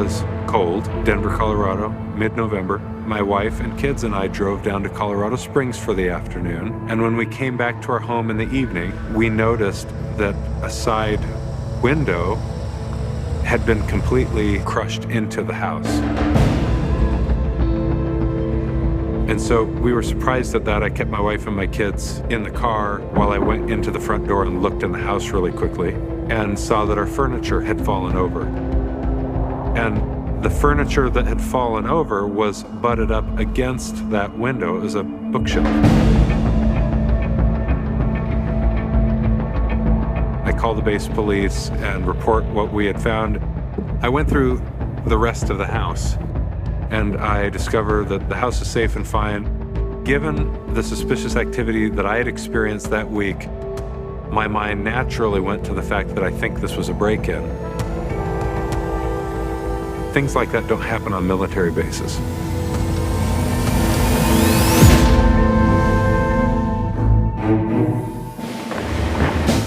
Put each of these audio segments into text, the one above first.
was cold, Denver, Colorado, mid-November. My wife and kids and I drove down to Colorado Springs for the afternoon. And when we came back to our home in the evening, we noticed that a side window had been completely crushed into the house. And so we were surprised at that. I kept my wife and my kids in the car while I went into the front door and looked in the house really quickly and saw that our furniture had fallen over. And the furniture that had fallen over was butted up against that window. It was a bookshelf. I called the base police and report what we had found. I went through the rest of the house and I discovered that the house is safe and fine. Given the suspicious activity that I had experienced that week, my mind naturally went to the fact that I think this was a break-in. Things like that don't happen on military bases.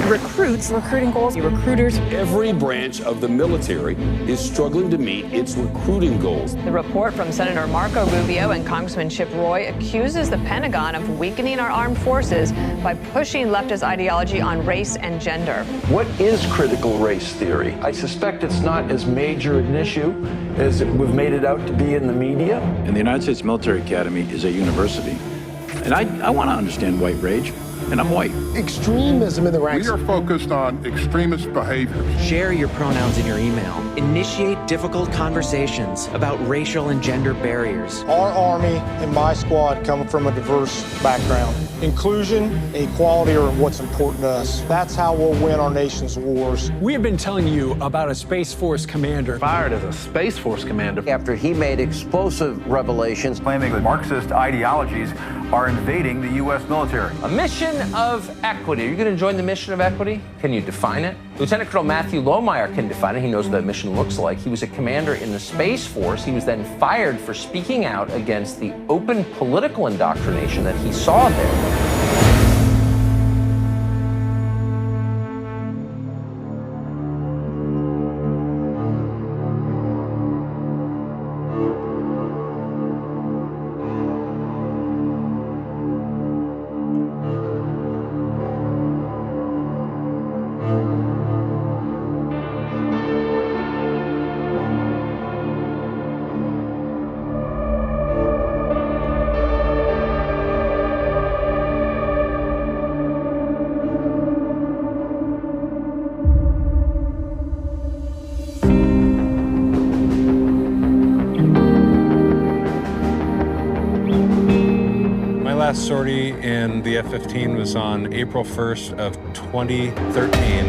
Recruits, recruiting goals, recruiters. Every branch of the military is struggling to meet its recruiting goals. The report from Senator Marco Rubio and Congressman Chip Roy accuses the Pentagon of weakening our armed forces by pushing leftist ideology on race and gender. What is critical race theory? I suspect it's not as major an issue as we've made it out to be in the media. And the United States Military Academy is a university. And I want to understand white rage. And I'm white. Extremism in the ranks. We are focused on extremist behaviors. Share your pronouns in your email. Initiate difficult conversations about racial and gender barriers. Our Army and my squad come from a diverse background. Inclusion and equality are what's important to us. That's how we'll win our nation's wars. We have been telling you about a Space Force commander. Fired as a Space Force commander after he made explosive revelations claiming that Marxist ideologies are invading the U.S. military. A mission of equity. Are you going to join the mission of equity? Can you define it? Lieutenant Colonel Matthew Lohmeyer can define it. He knows what that mission looks like. He was a commander in the Space Force. He was then fired for speaking out against the open political indoctrination that he saw there. Last sortie in the F-15 was on April 1st of 2013.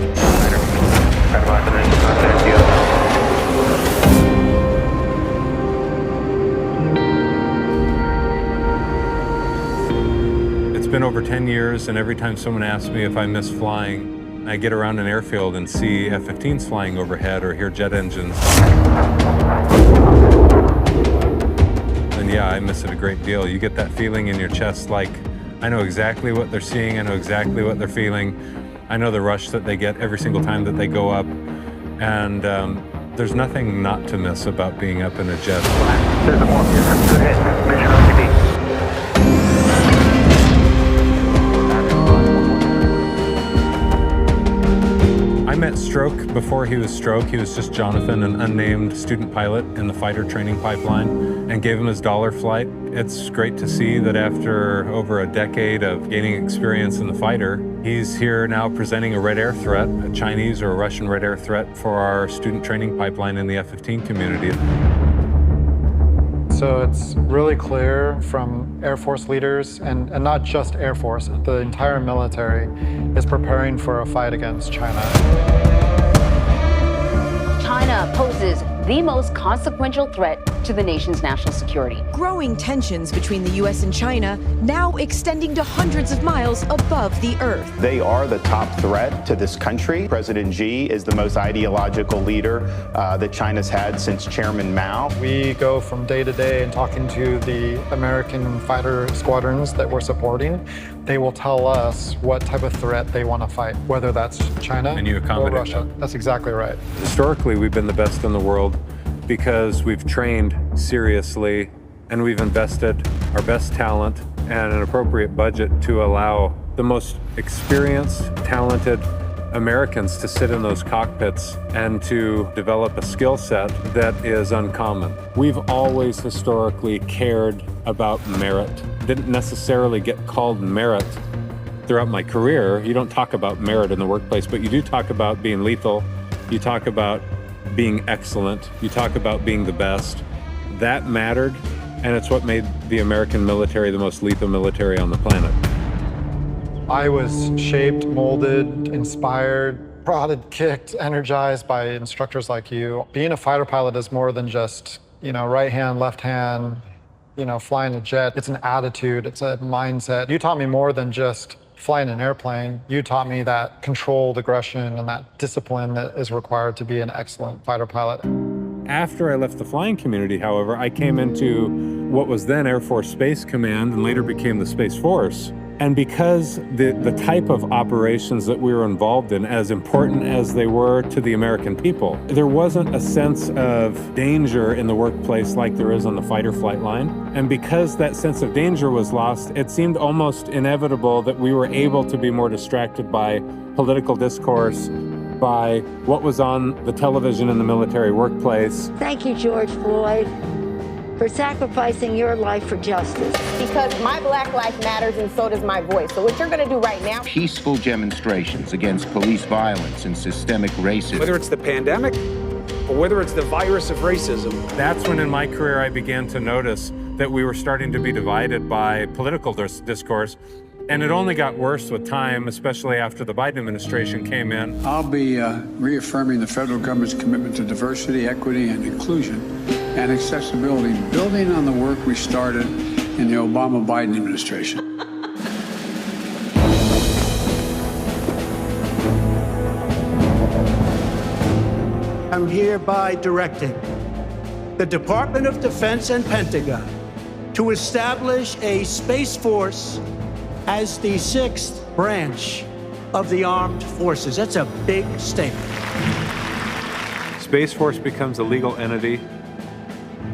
It's been over 10 years, and every time someone asks me if I miss flying, I get around an airfield and see F-15s flying overhead or hear jet engines. Yeah, I miss it a great deal. You get that feeling in your chest like, I know exactly what they're seeing, I know exactly what they're feeling. I know the rush that they get every single time that they go up. And there's nothing not to miss about being up in a jet. There's a more good hit. Mission RTB. I met Stroke before he was Stroke. He was just Jonathan, an unnamed student pilot in the fighter training pipeline, and gave him his dollar flight. It's great to see that after over a decade of gaining experience in the fighter, he's here now presenting a red air threat, a Chinese or a Russian red air threat for our student training pipeline in the F-15 community. So it's really clear from Air Force leaders, and not just Air Force, the entire military is preparing for a fight against China. China poses the most consequential threat to the nation's national security. Growing tensions between the U.S. and China now extending to hundreds of miles above the Earth. They are the top threat to this country. President Xi is the most ideological leader that China's had since Chairman Mao. We go from day to day and talking to the American fighter squadrons that we're supporting. They will tell us what type of threat they want to fight, whether that's China and you accommodate or Russia. them. That's exactly right. Historically, we've been the best in the world because we've trained seriously and we've invested our best talent and an appropriate budget to allow the most experienced, talented Americans to sit in those cockpits and to develop a skill set that is uncommon. We've always historically cared about merit. Didn't necessarily get called merit throughout my career. You don't talk about merit in the workplace, but you do talk about being lethal. You talk about being excellent. You talk about being the best. That mattered, and it's what made the American military the most lethal military on the planet. I was shaped, molded, inspired, prodded, kicked, energized by instructors like you. Being a fighter pilot is more than just, right hand, left hand, flying a jet. It's an attitude, it's a mindset. You taught me more than just flying an airplane. You taught me that controlled aggression and that discipline that is required to be an excellent fighter pilot. After I left the flying community, however, I came into what was then Air Force Space Command and later became the Space Force. And because the type of operations that we were involved in, as important as they were to the American people, there wasn't a sense of danger in the workplace like there is on the fighter flight line. And because that sense of danger was lost, it seemed almost inevitable that we were able to be more distracted by political discourse, by what was on the television in the military workplace. Thank you, George Floyd, for sacrificing your life for justice. Because my black life matters and so does my voice. So what you're gonna do right now... Peaceful demonstrations against police violence and systemic racism. Whether it's the pandemic or whether it's the virus of racism. That's when in my career I began to notice that we were starting to be divided by political discourse. And it only got worse with time, especially after the Biden administration came in. I'll be reaffirming the federal government's commitment to diversity, equity, and inclusion, and accessibility, building on the work we started in the Obama-Biden administration. I'm hereby directing the Department of Defense and Pentagon to establish a Space Force as the 6th branch of the armed forces. That's a big statement. Space Force becomes a legal entity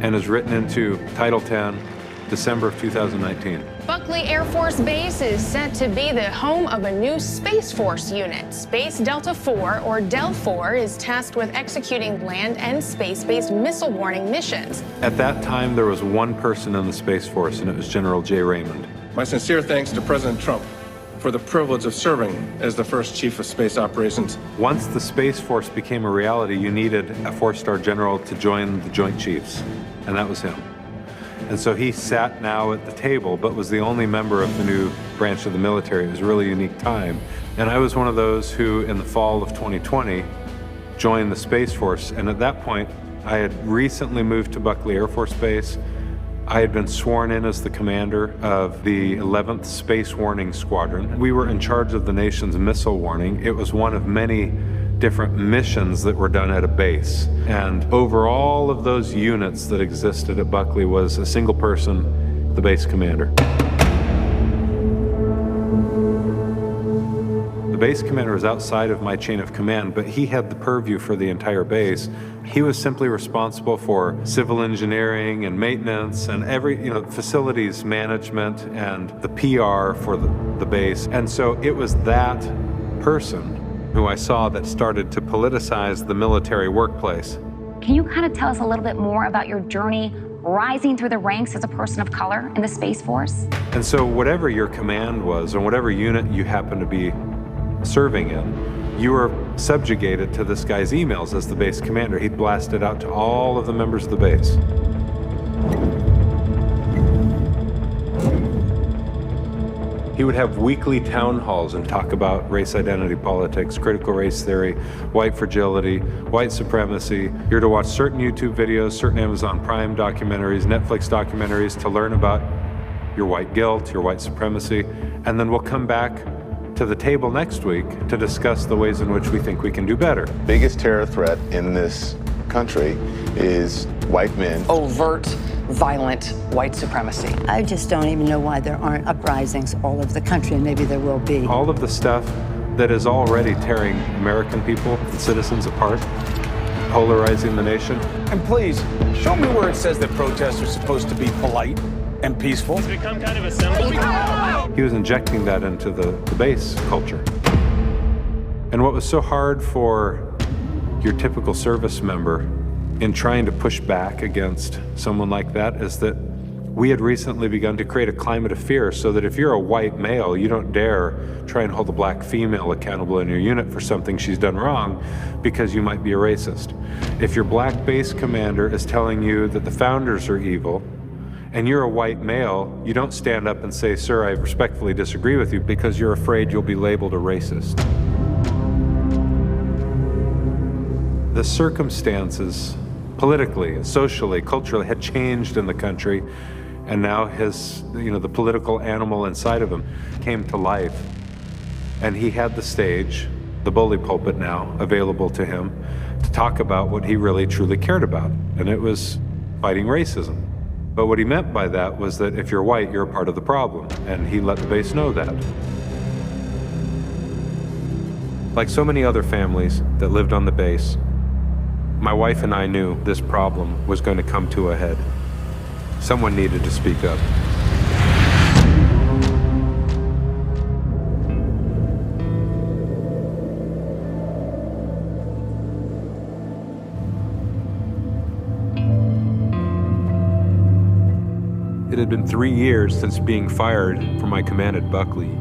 and is written into Title 10, December of 2019. Buckley Air Force Base is set to be the home of a new Space Force unit. Space Delta 4, or Del 4, is tasked with executing land and space-based missile warning missions. At that time, there was one person in the Space Force, and it was General J. Raymond. My sincere thanks to President Trump for the privilege of serving as the first Chief of Space Operations. Once the Space Force became a reality, you needed a 4-star general to join the Joint Chiefs, and that was him. And so he sat now at the table, but was the only member of the new branch of the military. It was a really unique time. And I was one of those who, in the fall of 2020, joined the Space Force. And at that point, I had recently moved to Buckley Air Force Base. I had been sworn in as the commander of the 11th Space Warning Squadron. We were in charge of the nation's missile warning. It was one of many different missions that were done at a base. And over all of those units that existed at Buckley was a single person, the base commander. The base commander was outside of my chain of command, but he had the purview for the entire base. He was simply responsible for civil engineering and maintenance and facilities management and the PR for the base. And so it was that person who I saw that started to politicize the military workplace. Can you kind of tell us a little bit more about your journey rising through the ranks as a person of color in the Space Force? And so whatever your command was, or whatever unit you happened to be serving in, you were subjugated to this guy's emails as the base commander. He'd blast it out to all of the members of the base. He would have weekly town halls and talk about race identity politics, critical race theory, white fragility, white supremacy. You're to watch certain YouTube videos, certain Amazon Prime documentaries, Netflix documentaries to learn about your white guilt, your white supremacy. And then we'll come back to the table next week to discuss the ways in which we think we can do better. Biggest terror threat in this country is white men. Overt, violent white supremacy. I just don't even know why there aren't uprisings all over the country, and maybe there will be. All of the stuff that is already tearing American people and citizens apart polarizing the nation. And please, show me where it says that protests are supposed to be polite and peaceful. It's become kind of a symbol. He was injecting that into the base culture. And what was so hard for your typical service member in trying to push back against someone like that is that we had recently begun to create a climate of fear so that if you're a white male, you don't dare try and hold a black female accountable in your unit for something she's done wrong because you might be a racist. If your black base commander is telling you that the founders are evil and you're a white male, you don't stand up and say, "Sir, I respectfully disagree with you," because you're afraid you'll be labeled a racist. The circumstances, politically, socially, culturally, had changed in the country, and now the political animal inside of him came to life. And he had the stage, the bully pulpit now, available to him to talk about what he really truly cared about, and it was fighting racism. But what he meant by that was that if you're white, you're a part of the problem, and he let the base know that. Like so many other families that lived on the base, my wife and I knew this problem was going to come to a head. Someone needed to speak up. It had been 3 years since being fired from my command at Buckley.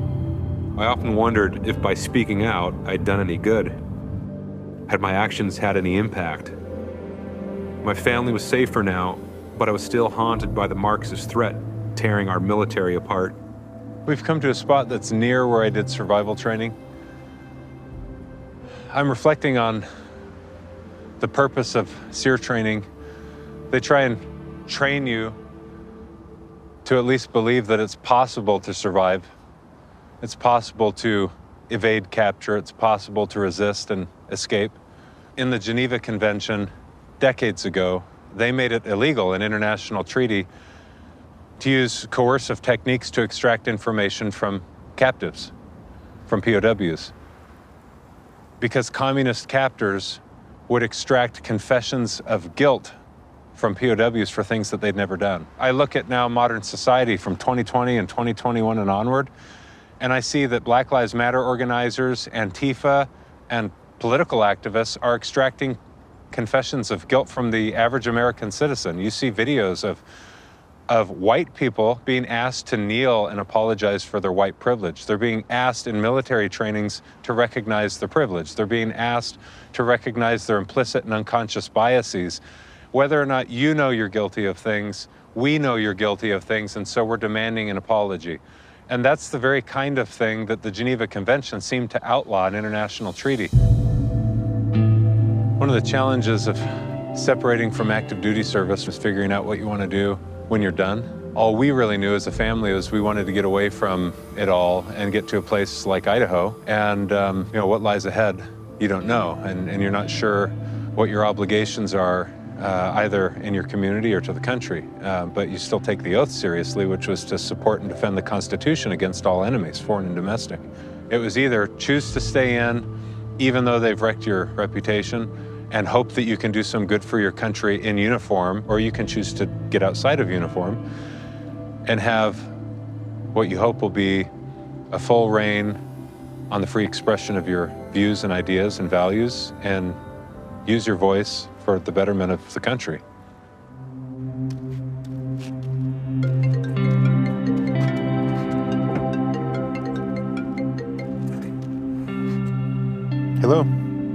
I often wondered if by speaking out, I'd done any good. Had my actions had any impact? My family was safer now, but I was still haunted by the Marxist threat tearing our military apart. We've come to a spot that's near where I did survival training. I'm reflecting on the purpose of SEER training. They try and train you to at least believe that it's possible to survive. It's possible to evade capture. It's possible to resist and escape. In the Geneva Convention, decades ago, they made it illegal, an international treaty, to use coercive techniques to extract information from captives, from POWs. Because communist captors would extract confessions of guilt from POWs for things that they'd never done. I look at now modern society from 2020 and 2021 and onward, and I see that Black Lives Matter organizers, Antifa, and political activists are extracting confessions of guilt from the average American citizen. You see videos of white people being asked to kneel and apologize for their white privilege. They're being asked in military trainings to recognize their privilege. They're being asked to recognize their implicit and unconscious biases. Whether or not you know you're guilty of things, we know you're guilty of things, and so we're demanding an apology. And that's the very kind of thing that the Geneva Convention seemed to outlaw in international treaty. One of the challenges of separating from active duty service was figuring out what you want to do when you're done. All we really knew as a family was we wanted to get away from it all and get to a place like Idaho. And what lies ahead, you don't know. And you're not sure what your obligations are either in your community or to the country. But you still take the oath seriously, which was to support and defend the Constitution against all enemies, foreign and domestic. It was either choose to stay in, even though they've wrecked your reputation, and hope that you can do some good for your country in uniform, or you can choose to get outside of uniform and have what you hope will be a full reign on the free expression of your views and ideas and values, and use your voice for the betterment of the country. Hello.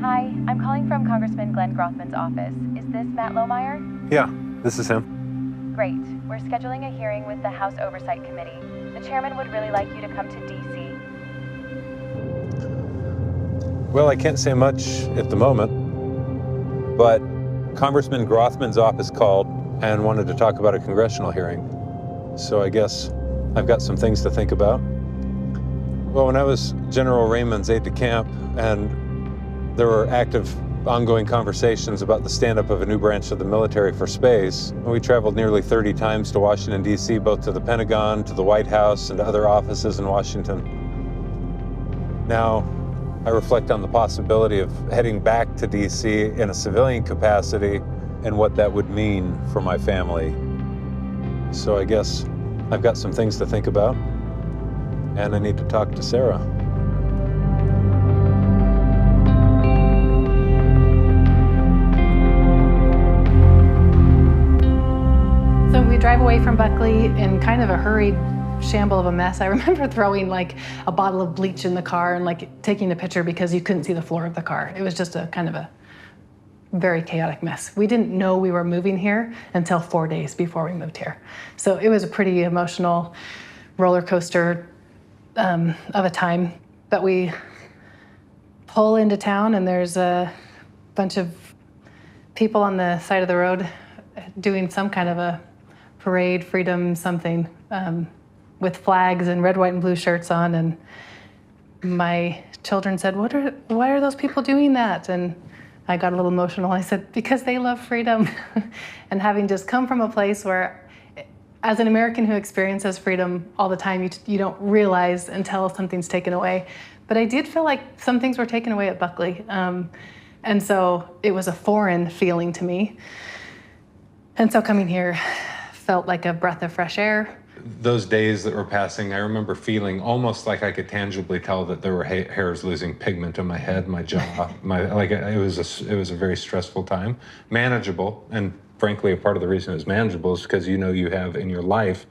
Hi, I'm calling from Congressman Glenn Grothman's office. Is this Matt Lohmeyer? Yeah, this is him. Great. We're scheduling a hearing with the House Oversight Committee. The chairman would really like you to come to D.C. Well, I can't say much at the moment, but Congressman Grothman's office called and wanted to talk about a congressional hearing. So I guess I've got some things to think about. Well, when I was General Raymond's aide-de-camp and there were active, ongoing conversations about the stand-up of a new branch of the military for space, we traveled nearly 30 times to Washington, D.C., both to the Pentagon, to the White House, and to other offices in Washington. Now, I reflect on the possibility of heading back to DC in a civilian capacity and what that would mean for my family. So I guess I've got some things to think about, and I need to talk to Sarah. So we drive away from Buckley in kind of a hurried shamble of a mess. I remember throwing like a bottle of bleach in the car and like taking a picture because you couldn't see the floor of the car. It was just a kind of a very chaotic mess. We didn't know we were moving here until 4 days before we moved here. So it was a pretty emotional roller coaster of a time. But we pull into town and there's a bunch of people on the side of the road doing some kind of a parade, freedom something, with flags and red, white, and blue shirts on. And my children said, why are those people doing that? And I got a little emotional. I said, because they love freedom. And having just come from a place where, as an American who experiences freedom all the time, you don't realize until something's taken away. But I did feel like some things were taken away at Buckley. And so it was a foreign feeling to me. And so coming here felt like a breath of fresh air. Those days that were passing, I remember feeling almost like I could tangibly tell that there were hairs losing pigment in my head, my jaw, it was a very stressful time. Manageable, and frankly, a part of the reason it was manageable is because you have in your life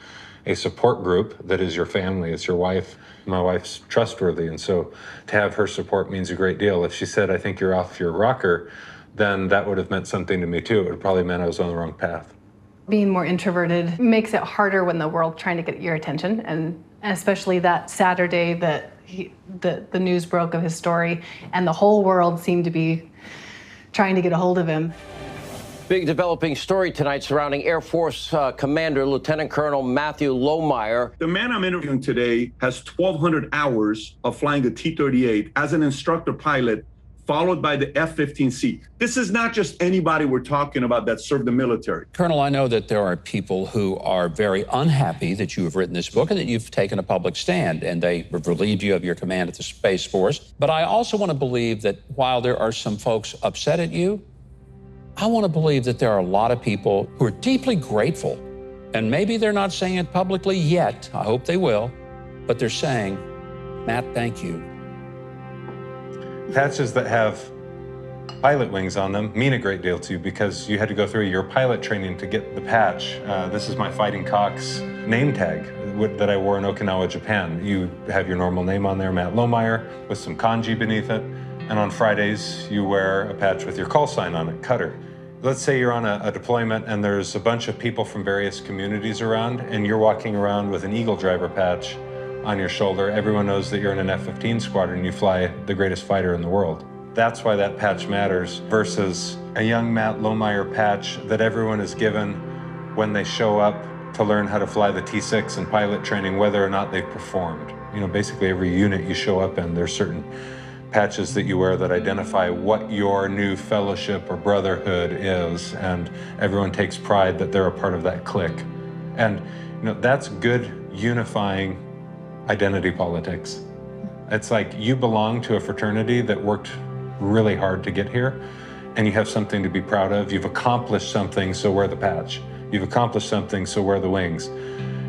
a support group that is your family. It's your wife. My wife's trustworthy, and so to have her support means a great deal. If she said, I think you're off your rocker, then that would have meant something to me too. It would have probably meant I was on the wrong path. Being more introverted makes it harder when the world's trying to get your attention, and especially that Saturday that the news broke of his story, and the whole world seemed to be trying to get a hold of him. Big developing story tonight surrounding Air Force Commander Lieutenant Colonel Matthew Lohmeyer. The man I'm interviewing today has 1,200 hours of flying a T-38 as an instructor pilot, followed by the F-15C. This is not just anybody we're talking about that served the military. Colonel, I know that there are people who are very unhappy that you have written this book and that you've taken a public stand, and they have relieved you of your command at the Space Force. But I also want to believe that while there are some folks upset at you, I want to believe that there are a lot of people who are deeply grateful. And maybe they're not saying it publicly yet. I hope they will. But they're saying, Matt, thank you. Patches that have pilot wings on them mean a great deal to you because you had to go through your pilot training to get the patch. This is my Fighting Cock's name tag that I wore in Okinawa, Japan. You have your normal name on there, Matt Lohmeyer, with some kanji beneath it. And on Fridays, you wear a patch with your call sign on it, Cutter. Let's say you're on a deployment and there's a bunch of people from various communities around, and you're walking around with an Eagle driver patch on your shoulder. Everyone knows that you're in an F-15 squadron, you fly the greatest fighter in the world. That's why that patch matters versus a young Matt Lohmeyer patch that everyone is given when they show up to learn how to fly the T-6 in pilot training, whether or not they've performed. Basically every unit you show up in, there's certain patches that you wear that identify what your new fellowship or brotherhood is, and everyone takes pride that they're a part of that clique. And that's good unifying identity politics. It's like you belong to a fraternity that worked really hard to get here, and you have something to be proud of. You've accomplished something, so wear the patch. You've accomplished something, so wear the wings.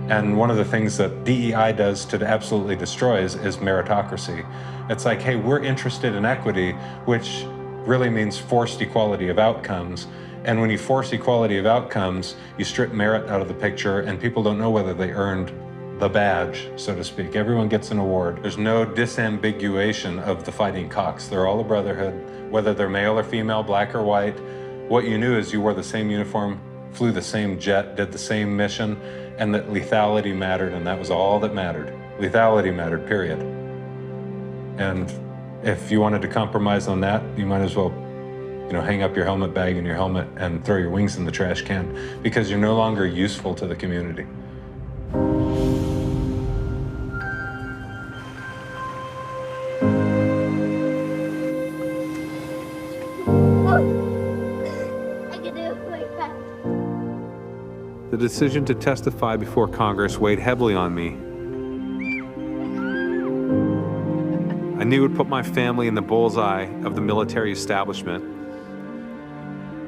And one of the things that DEI does to absolutely destroys is meritocracy. It's like, hey, we're interested in equity, which really means forced equality of outcomes. And when you force equality of outcomes, you strip merit out of the picture, and people don't know whether they earned the badge, so to speak. Everyone gets an award. There's no disambiguation of the Fighting Cocks. They're all a brotherhood, whether they're male or female, black or white. What you knew is you wore the same uniform, flew the same jet, did the same mission, and that lethality mattered, and that was all that mattered. Lethality mattered, period. And if you wanted to compromise on that, you might as well, hang up your helmet bag and your helmet and throw your wings in the trash can, because you're no longer useful to the community. The decision to testify before Congress weighed heavily on me. I knew it would put my family in the bullseye of the military establishment.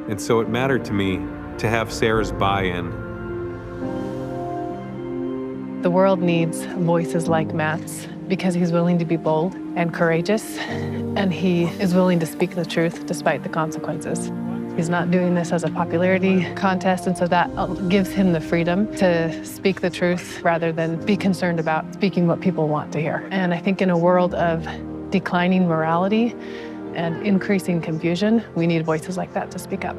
And so it mattered to me to have Sarah's buy-in. The world needs voices like Matt's because he's willing to be bold and courageous, and he is willing to speak the truth despite the consequences. He's not doing this as a popularity contest, and so that gives him the freedom to speak the truth rather than be concerned about speaking what people want to hear. And I think in a world of declining morality and increasing confusion, we need voices like that to speak up.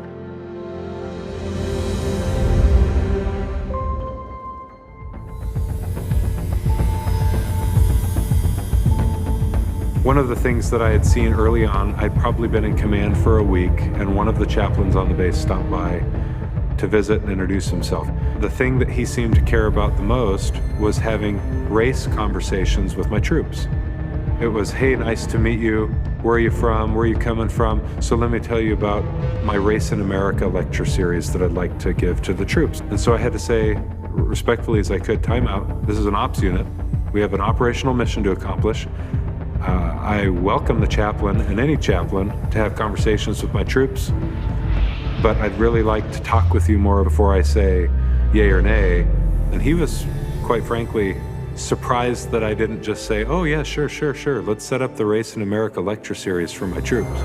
One of the things that I had seen early on, I'd probably been in command for a week, and one of the chaplains on the base stopped by to visit and introduce himself. The thing that he seemed to care about the most was having race conversations with my troops. It was, hey, nice to meet you. Where are you from? Where are you coming from? So let me tell you about my Race in America lecture series that I'd like to give to the troops. And so I had to say, respectfully as I could, time out. This is an ops unit. We have an operational mission to accomplish. I welcome the chaplain and any chaplain to have conversations with my troops, but I'd really like to talk with you more before I say yay or nay. And he was, quite frankly, surprised that I didn't just say, oh yeah, sure. Let's set up the Race in America lecture series for my troops.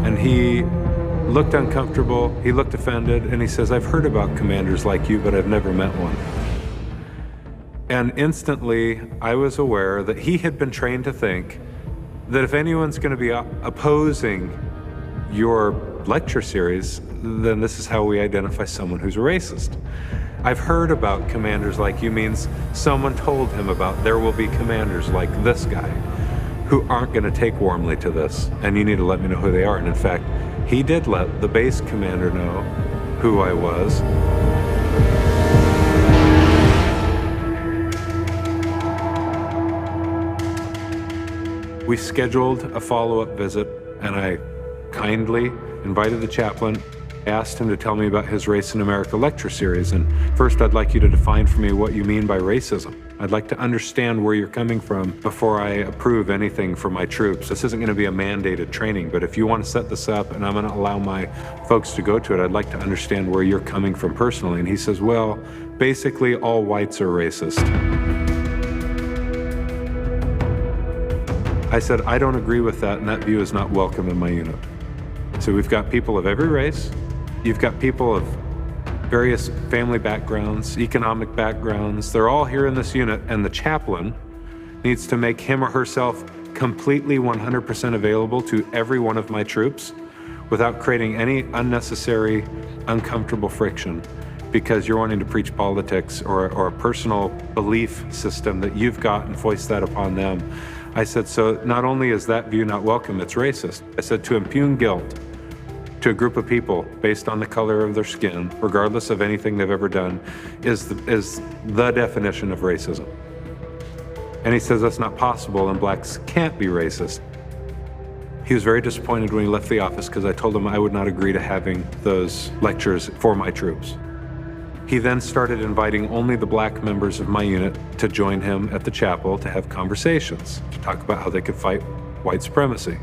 And he looked uncomfortable, he looked offended, and he says, I've heard about commanders like you, but I've never met one. And instantly, I was aware that he had been trained to think that if anyone's going to be opposing your lecture series, then this is how we identify someone who's a racist. I've heard about commanders like you means someone told him about there will be commanders like this guy who aren't going to take warmly to this, and you need to let me know who they are. And in fact, he did let the base commander know who I was. We scheduled a follow-up visit, and I kindly invited the chaplain, asked him to tell me about his Race in America lecture series. And first, I'd like you to define for me what you mean by racism. I'd like to understand where you're coming from before I approve anything for my troops. This isn't going to be a mandated training, but if you want to set this up and I'm going to allow my folks to go to it, I'd like to understand where you're coming from personally. And he says, well, basically all whites are racist. I said, I don't agree with that, and that view is not welcome in my unit. So we've got people of every race. You've got people of various family backgrounds, economic backgrounds. They're all here in this unit, and the chaplain needs to make him or herself completely 100% available to every one of my troops without creating any unnecessary, uncomfortable friction because you're wanting to preach politics or a personal belief system that you've got and foist that upon them. I said, so not only is that view not welcome, it's racist. I said, to impugn guilt to a group of people based on the color of their skin, regardless of anything they've ever done, is the definition of racism. And he says that's not possible and blacks can't be racist. He was very disappointed when he left the office because I told him I would not agree to having those lectures for my troops. He then started inviting only the black members of my unit to join him at the chapel to have conversations, to talk about how they could fight white supremacy.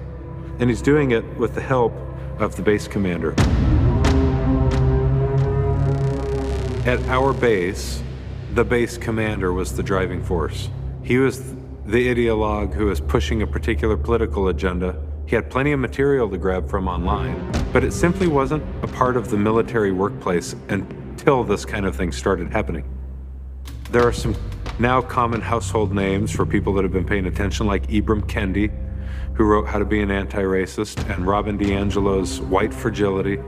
And he's doing it with the help of the base commander. At our base, the base commander was the driving force. He was the ideologue who was pushing a particular political agenda. He had plenty of material to grab from online, but it simply wasn't a part of the military workplace until this kind of thing started happening. There are some now common household names for people that have been paying attention, like Ibram Kendi, who wrote How to Be an Anti-Racist, and Robin DiAngelo's White Fragility,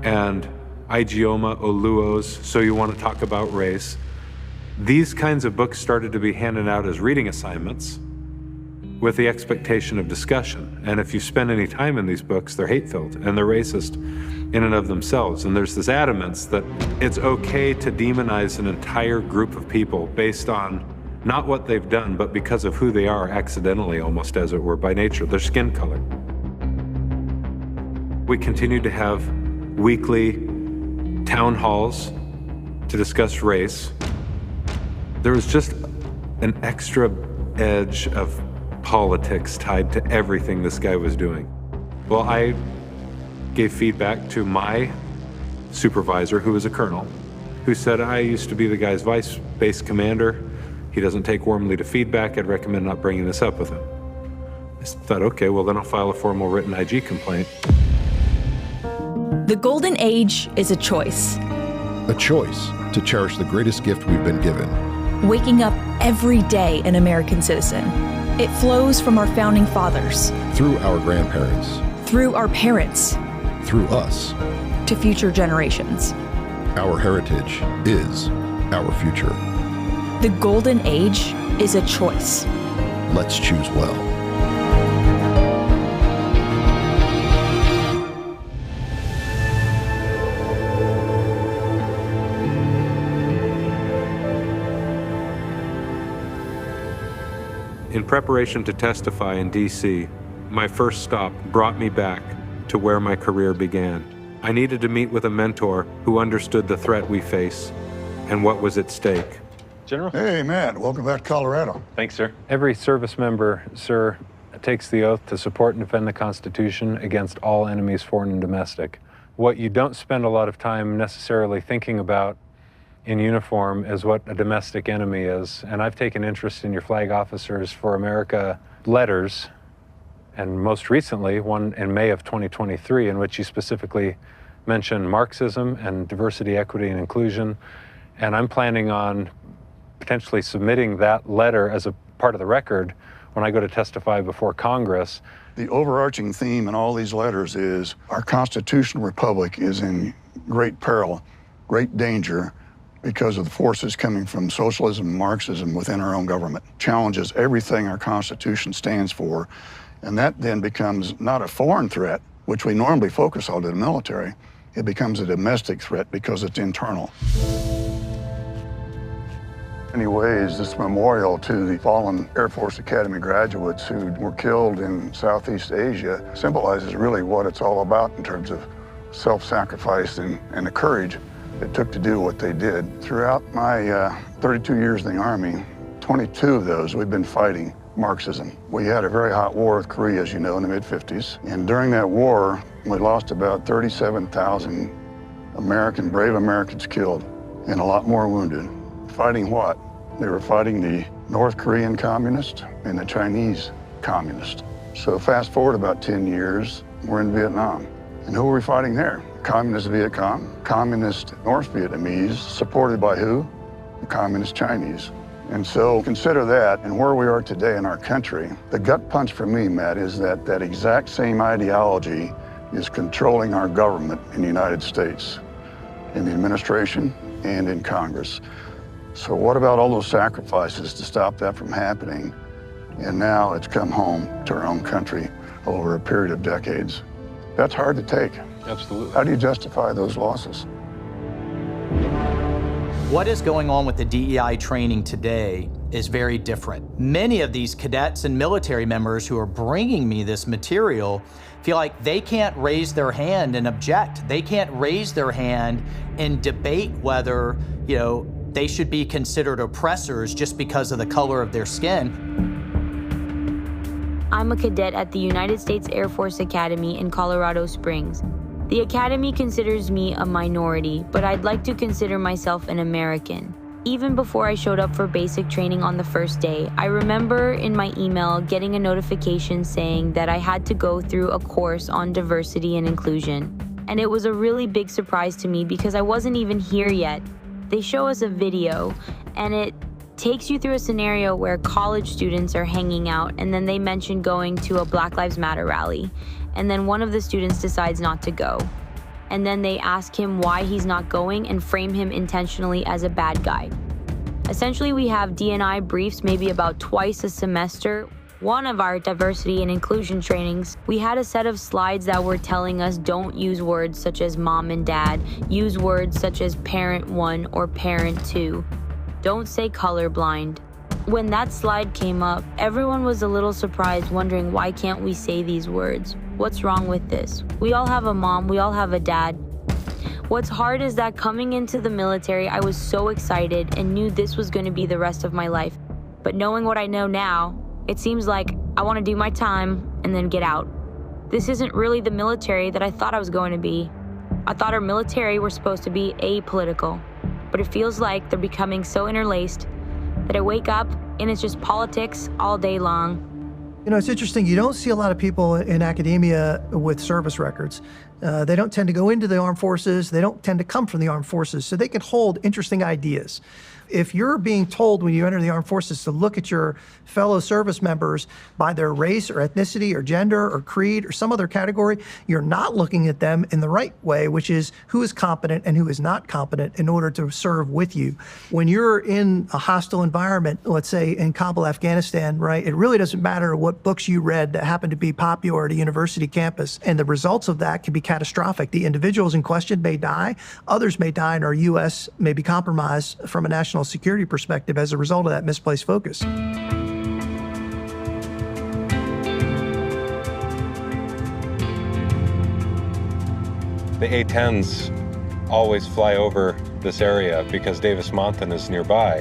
and Ijeoma Oluo's So You Want to Talk About Race. These kinds of books started to be handed out as reading assignments with the expectation of discussion. And if you spend any time in these books, they're hate-filled and they're racist in and of themselves. And there's this adamance that it's okay to demonize an entire group of people based on not what they've done, but because of who they are accidentally, almost as it were, by nature, their skin color. We continue to have weekly town halls to discuss race. There was just an extra edge of politics tied to everything this guy was doing. Well, I gave feedback to my supervisor, who was a colonel, who said, I used to be the guy's vice base commander. He doesn't take warmly to feedback. I'd recommend not bringing this up with him. I thought, okay, well, then I'll file a formal written IG complaint. The golden age is a choice. A choice to cherish the greatest gift we've been given. Waking up every day an American citizen. It flows from our founding fathers. Through our grandparents. Through our parents. Through us. To future generations. Our heritage is our future. The golden age is a choice. Let's choose well. In preparation to testify in DC, my first stop brought me back to where my career began. I needed to meet with a mentor who understood the threat we face and what was at stake. General? Hey, Matt. Welcome back to Colorado. Thanks, sir. Every service member, sir, takes the oath to support and defend the Constitution against all enemies, foreign and domestic. What you don't spend a lot of time necessarily thinking about in uniform is what a domestic enemy is. And I've taken interest in your Flag Officers for America letters, and most recently, one in May of 2023, in which you specifically mentioned Marxism and diversity, equity, and inclusion. And I'm planning on potentially submitting that letter as a part of the record when I go to testify before Congress. The overarching theme in all these letters is our constitutional republic is in great peril, great danger, because of the forces coming from socialism and Marxism within our own government. Challenges everything our Constitution stands for, and that then becomes not a foreign threat, which we normally focus on to the military. It becomes a domestic threat because it's internal. In many ways, this memorial to the fallen Air Force Academy graduates who were killed in Southeast Asia symbolizes really what it's all about in terms of self-sacrifice and the courage it took to do what they did. Throughout my 32 years in the Army, 22 of those we've been fighting Marxism. We had a very hot war with Korea, as you know, in the mid-50s. And during that war, we lost about 37,000 brave Americans killed and a lot more wounded. Fighting what? They were fighting the North Korean communists and the Chinese communists. So fast forward about 10 years, we're in Vietnam. And who are we fighting there? Communist Viet Cong, Communist North Vietnamese, supported by who? The Communist Chinese. And so consider that, and where we are today in our country, the gut punch for me, Matt, is that that exact same ideology is controlling our government in the United States, in the administration and in Congress. So what about all those sacrifices to stop that from happening? And now it's come home to our own country over a period of decades. That's hard to take. Absolutely. How do you justify those losses? What is going on with the DEI training today is very different. Many of these cadets and military members who are bringing me this material feel like they can't raise their hand and object. They can't raise their hand and debate whether, they should be considered oppressors just because of the color of their skin. I'm a cadet at the United States Air Force Academy in Colorado Springs. The Academy considers me a minority, but I'd like to consider myself an American. Even before I showed up for basic training on the first day, I remember in my email getting a notification saying that I had to go through a course on diversity and inclusion. And it was a really big surprise to me because I wasn't even here yet. They show us a video, and it takes you through a scenario where college students are hanging out, and then they mention going to a Black Lives Matter rally. And then one of the students decides not to go. And then they ask him why he's not going and frame him intentionally as a bad guy. Essentially, we have D&I briefs maybe about twice a semester. One of our diversity and inclusion trainings, we had a set of slides that were telling us don't use words such as mom and dad, use words such as parent 1 or parent 2. Don't say colorblind. When that slide came up, everyone was a little surprised, wondering why can't we say these words? What's wrong with this? We all have a mom, we all have a dad. What's hard is that coming into the military, I was so excited and knew this was going to be the rest of my life. But knowing what I know now, it seems like I want to do my time and then get out. This isn't really the military that I thought I was going to be. I thought our military were supposed to be apolitical, but it feels like they're becoming so interlaced that I wake up and it's just politics all day long. You know, it's interesting. You don't see a lot of people in academia with service records. They don't tend to go into the armed forces. They don't tend to come from the armed forces, so they can hold interesting ideas. If you're being told when you enter the armed forces to look at your fellow service members by their race or ethnicity or gender or creed or some other category, you're not looking at them in the right way, which is who is competent and who is not competent in order to serve with you. When you're in a hostile environment, let's say in Kabul, Afghanistan, right, it really doesn't matter what books you read that happen to be popular at a university campus, and the results of that can be catastrophic. The individuals in question may die, others may die, and our U.S. may be compromised from a national security perspective as a result of that misplaced focus. The A-10s always fly over this area because Davis-Monthan is nearby.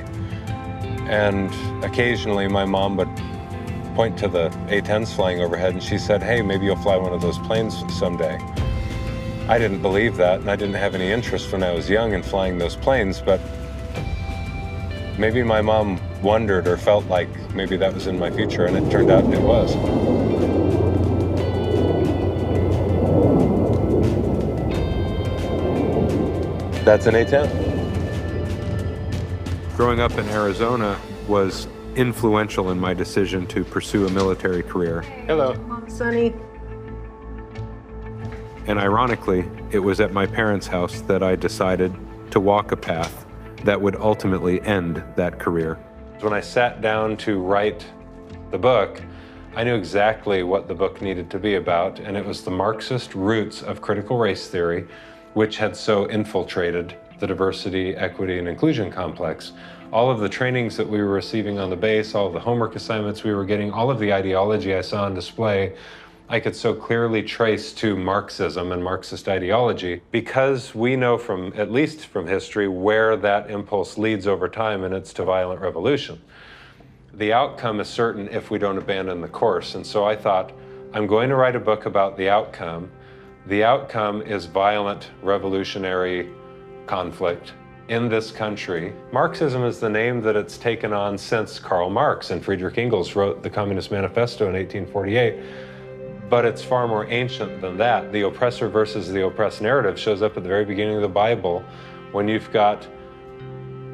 And occasionally my mom would point to the A-10s flying overhead and she said, "Hey, maybe you'll fly one of those planes someday." I didn't believe that, and I didn't have any interest when I was young in flying those planes, but maybe my mom wondered or felt like maybe that was in my future, and it turned out it was. That's an A-10. Growing up in Arizona was influential in my decision to pursue a military career. Hello. Mom, Sonny. And ironically, it was at my parents' house that I decided to walk a path that would ultimately end that career. When I sat down to write the book, I knew exactly what the book needed to be about, and it was the Marxist roots of critical race theory, which had so infiltrated the diversity, equity, and inclusion complex. All of the trainings that we were receiving on the base, all of the homework assignments we were getting, all of the ideology I saw on display, I could so clearly trace to Marxism and Marxist ideology because we know from, at least from history, where that impulse leads over time, and it's to violent revolution. The outcome is certain if we don't abandon the course. And so I thought, I'm going to write a book about the outcome. The outcome is violent revolutionary conflict in this country. Marxism is the name that it's taken on since Karl Marx and Friedrich Engels wrote the Communist Manifesto in 1848. But it's far more ancient than that. The oppressor versus the oppressed narrative shows up at the very beginning of the Bible when you've got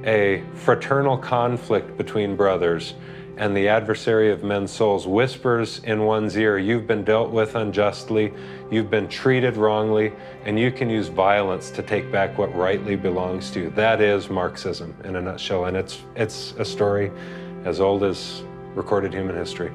a fraternal conflict between brothers and the adversary of men's souls whispers in one's ear, you've been dealt with unjustly, you've been treated wrongly, and you can use violence to take back what rightly belongs to you. That is Marxism in a nutshell, and it's a story as old as recorded human history.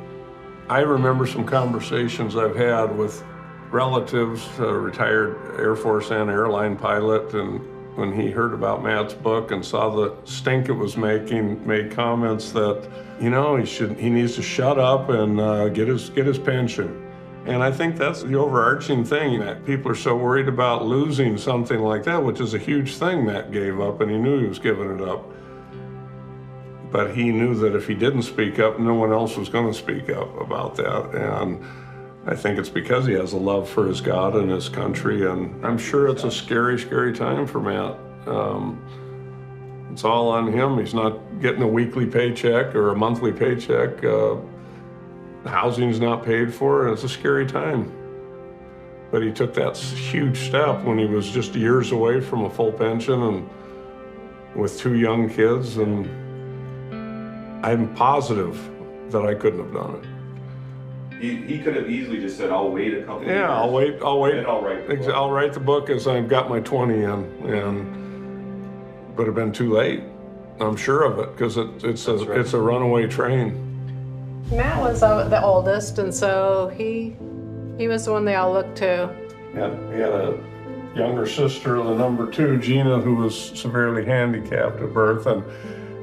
I remember some conversations I've had with relatives, a retired Air Force and airline pilot, and when he heard about Matt's book and saw the stink it was making, made comments that, you know, he needs to shut up and get his pension. And I think that's the overarching thing, that people are so worried about losing something like that, which is a huge thing Matt gave up, and he knew he was giving it up. But he knew that if he didn't speak up, no one else was going to speak up about that. And I think it's because he has a love for his God and his country, and I'm sure it's a scary, scary time for Matt. It's all on him. He's not getting a weekly paycheck or a monthly paycheck. Housing's not paid for, and it's a scary time. But he took that huge step when he was just years away from a full pension and with 2 young kids, and I'm positive that I couldn't have done it. He could have easily just said, I'll wait a couple of years. Yeah, I'll wait. And I'll write the book. I'll write the book as I've got my 20 in, but it'd been too late. I'm sure of it, because it's a runaway train. Matt was the oldest, and so he was the one they all looked to. Yeah, he had a younger sister, the number 2, Gina, who was severely handicapped at birth, and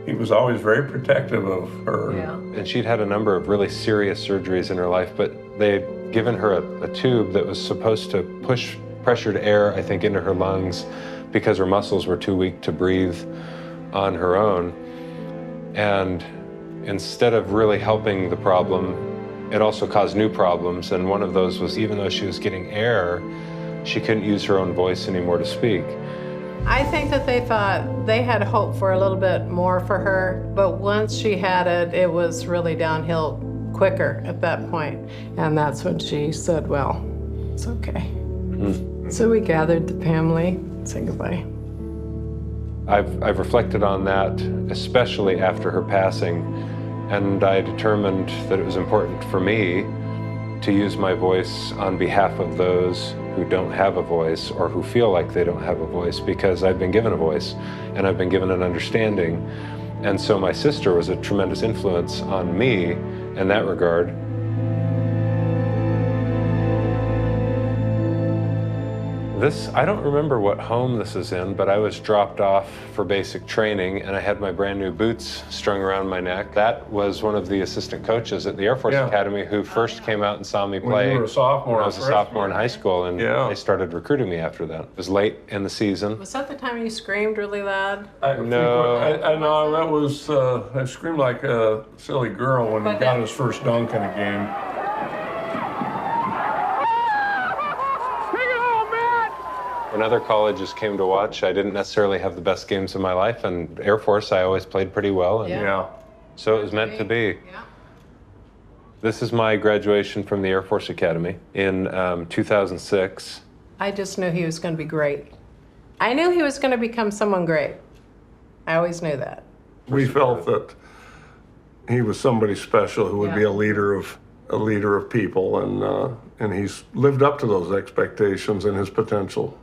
he was always very protective of her. Yeah. And she'd had a number of really serious surgeries in her life, but they had given her a tube that was supposed to push pressured air, I think, into her lungs because her muscles were too weak to breathe on her own. And instead of really helping the problem, It also caused new problems, and one of those was even though she was getting air, she couldn't use her own voice anymore to speak. I think that they thought they had hope for a little bit more for her, but once she had it, it was really downhill quicker at that point. And that's when she said, well, it's okay. So we gathered the family and said goodbye. I've reflected on that, especially after her passing, and I determined that it was important for me to use my voice on behalf of those who don't have a voice or who feel like they don't have a voice, because I've been given a voice and I've been given an understanding. And so my sister was a tremendous influence on me in that regard. I don't remember what home this is in, but I was dropped off for basic training and I had my brand new boots strung around my neck. That was one of the assistant coaches at the Air Force Academy who first came out and saw me play when you were a sophomore, when I was a sophomore in high school, and they started recruiting me after that. It was late in the season. Was that the time you screamed really loud? No, that was, I screamed like a silly girl when he got his first dunk in a game. When other colleges came to watch, I didn't necessarily have the best games of my life, and Air Force, I always played pretty well. And so it was meant to be. This is my graduation from the Air Force Academy in 2006. I just knew he was going to be great. I knew he was going to become someone great. I always knew that. We felt that he was somebody special who would be a leader of people, and he's lived up to those expectations and his potential.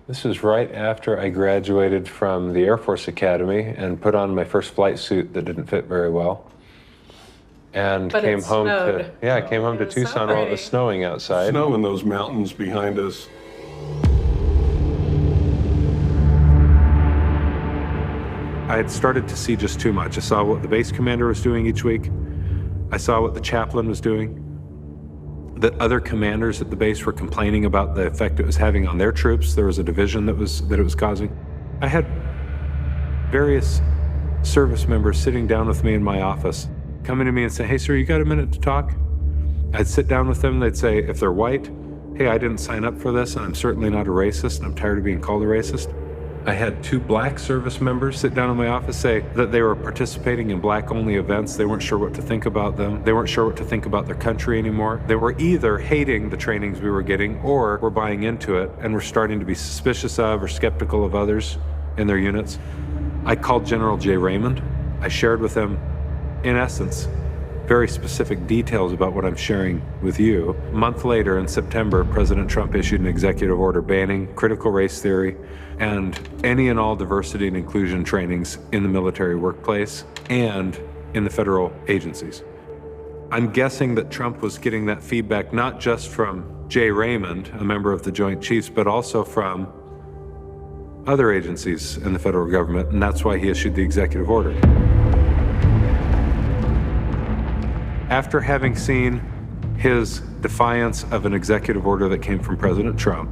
This was right after I graduated from the Air Force Academy and put on my first flight suit that didn't fit very well. And came home to Tucson while it was snowing outside. Snow in those mountains behind us. I had started to see just too much. I saw what the base commander was doing each week. I saw what the chaplain was doing. That other commanders at the base were complaining about the effect it was having on their troops. There was a division that it was causing. I had various service members sitting down with me in my office, coming to me and saying, "Hey, sir, you got a minute to talk?" I'd sit down with them. They'd say, if they're white, "Hey, I didn't sign up for this, and I'm certainly not a racist, and I'm tired of being called a racist." I had 2 black service members sit down in my office say that they were participating in black-only events. They weren't sure what to think about them. They weren't sure what to think about their country anymore. They were either hating the trainings we were getting or were buying into it and were starting to be suspicious of or skeptical of others in their units. I called General J. Raymond. I shared with him, in essence, very specific details about what I'm sharing with you. A month later, in September, President Trump issued an executive order banning critical race theory and any and all diversity and inclusion trainings in the military workplace and in the federal agencies. I'm guessing that Trump was getting that feedback not just from Jay Raymond, a member of the Joint Chiefs, but also from other agencies in the federal government, and that's why he issued the executive order. After having seen his defiance of an executive order that came from President Trump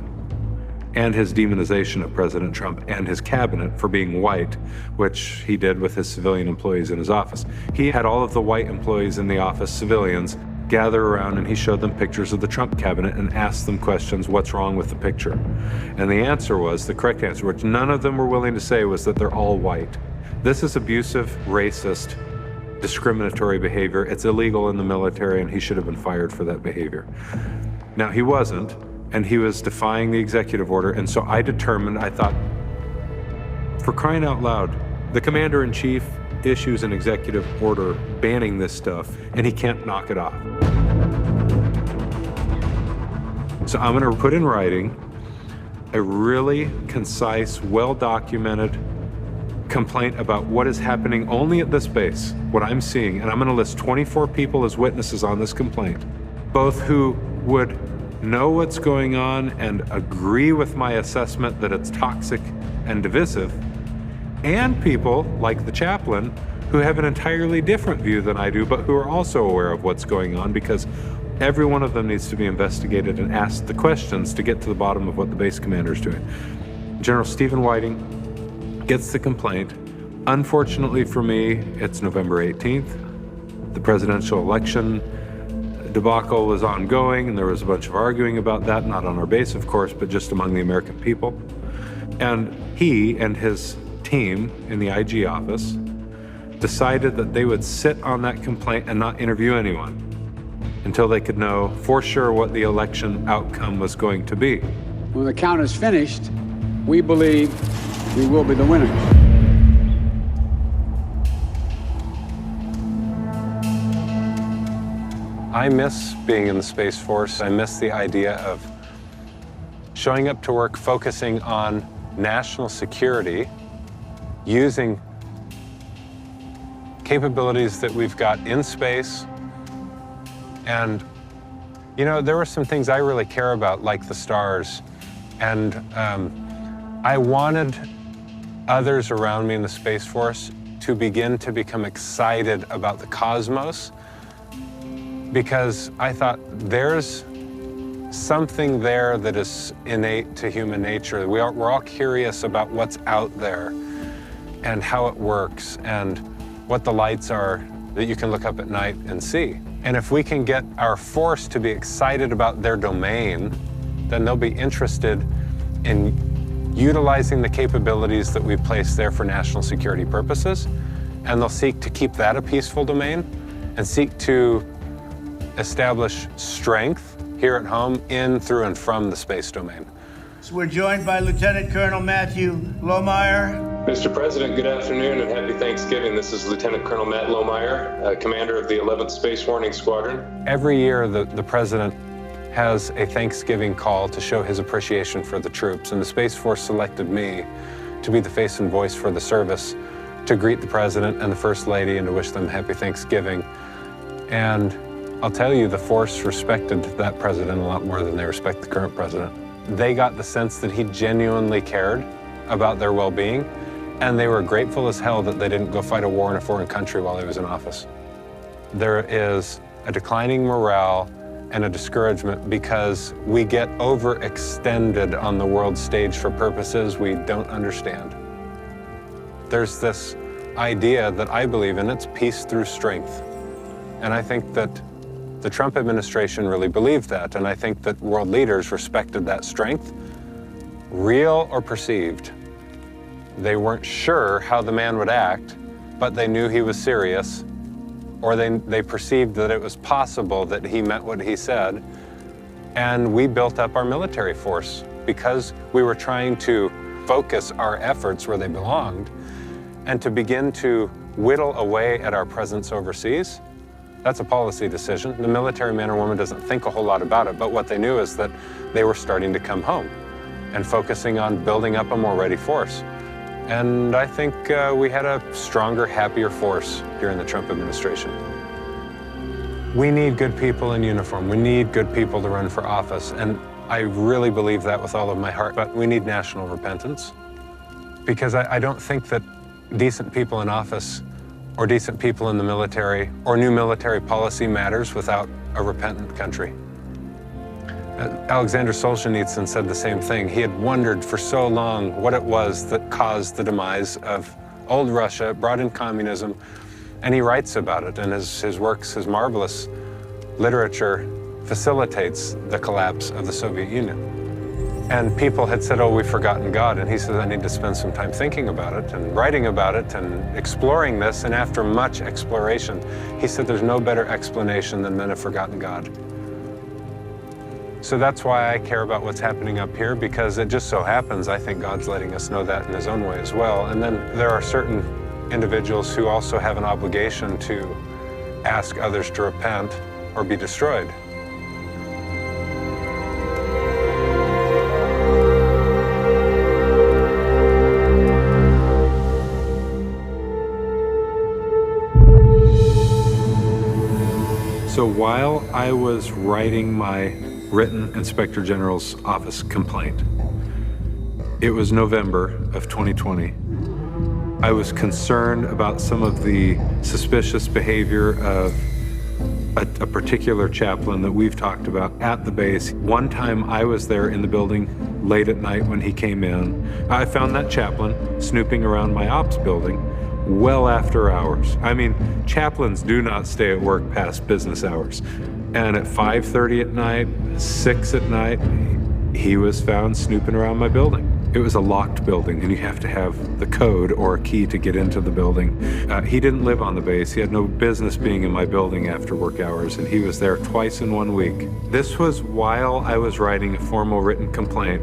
and his demonization of President Trump and his cabinet for being white, which he did with his civilian employees in his office, he had all of the white employees in the office, civilians, gather around and he showed them pictures of the Trump cabinet and asked them questions, what's wrong with the picture? And the answer was, the correct answer, which none of them were willing to say, was that they're all white. This is abusive, racist, discriminatory behavior. It's illegal in the military and he should have been fired for that behavior. Now, he wasn't, and he was defying the executive order, and so I determined, I thought, for crying out loud, the commander-in-chief issues an executive order banning this stuff, and he can't knock it off. So I'm gonna put in writing a really concise, well-documented complaint about what is happening only at this base, what I'm seeing, and I'm gonna list 24 people as witnesses on this complaint, both who would know what's going on and agree with my assessment that it's toxic and divisive, and people like the chaplain who have an entirely different view than I do, but who are also aware of what's going on, because every one of them needs to be investigated and asked the questions to get to the bottom of what the base commander is doing. General Stephen Whiting gets the complaint. Unfortunately for me, it's November 18th. The presidential election debacle was ongoing, and there was a bunch of arguing about that, not on our base, of course, but just among the American people. And he and his team in the IG office decided that they would sit on that complaint and not interview anyone until they could know for sure what the election outcome was going to be. When the count is finished, we believe we will be the winners. I miss being in the Space Force. I miss the idea of showing up to work, focusing on national security, using capabilities that we've got in space. And, you know, there were some things I really care about, like the stars. And I wanted others around me in the Space Force to begin to become excited about the cosmos, because I thought there's something there that is innate to human nature. We're all curious about what's out there and how it works and what the lights are that you can look up at night and see. And if we can get our force to be excited about their domain, then they'll be interested in utilizing the capabilities that we've placed there for national security purposes, and they'll seek to keep that a peaceful domain and seek to establish strength here at home in, through, and from the space domain. So we're joined by Lieutenant Colonel Matthew Lohmeyer. Mr. President, good afternoon and happy Thanksgiving. This is Lieutenant Colonel Matt Lohmeyer, commander of the 11th Space Warning Squadron. Every year, the President has a Thanksgiving call to show his appreciation for the troops, and the Space Force selected me to be the face and voice for the service, to greet the President and the First Lady and to wish them happy Thanksgiving. And I'll tell you, the force respected that president a lot more than they respect the current president. They got the sense that he genuinely cared about their well-being, and they were grateful as hell that they didn't go fight a war in a foreign country while he was in office. There is a declining morale and a discouragement because we get overextended on the world stage for purposes we don't understand. There's this idea that I believe in, it's peace through strength. And I think that the Trump administration really believed that, and I think that world leaders respected that strength, real or perceived. They weren't sure how the man would act, but they knew he was serious, or they perceived that it was possible that he meant what he said. And we built up our military force because we were trying to focus our efforts where they belonged and to begin to whittle away at our presence overseas. That's a policy decision. The military man or woman doesn't think a whole lot about it, but what they knew is that they were starting to come home and focusing on building up a more ready force. And I think we had a stronger, happier force during the Trump administration. We need good people in uniform. We need good people to run for office. And I really believe that with all of my heart. But we need national repentance, because I don't think that decent people in office or decent people in the military or new military policy matters without a repentant country. Alexander Solzhenitsyn said the same thing. He had wondered for so long what it was that caused the demise of old Russia, brought in communism, and he writes about it, and his works, his marvelous literature facilitates the collapse of the Soviet Union. And people had said, oh, we've forgotten God, and he says, I need to spend some time thinking about it and writing about it and exploring this, and after much exploration, he said there's no better explanation than men have forgotten God. So that's why I care about what's happening up here, because it just so happens I think God's letting us know that in his own way as well. And then there are certain individuals who also have an obligation to ask others to repent or be destroyed. So while I was writing my written Inspector General's office complaint, it was November of 2020. I was concerned about some of the suspicious behavior of a particular chaplain that we've talked about at the base. One time I was there in the building late at night when he came in. I found that chaplain snooping around my ops building well after hours. I mean, chaplains do not stay at work past business hours. And at 5:30 at night, 6 at night, he was found snooping around my building. It was a locked building, and you have to have the code or a key to get into the building. He didn't live on the base. He had no business being in my building after work hours, and he was there twice in 1 week. This was while I was writing a formal written complaint,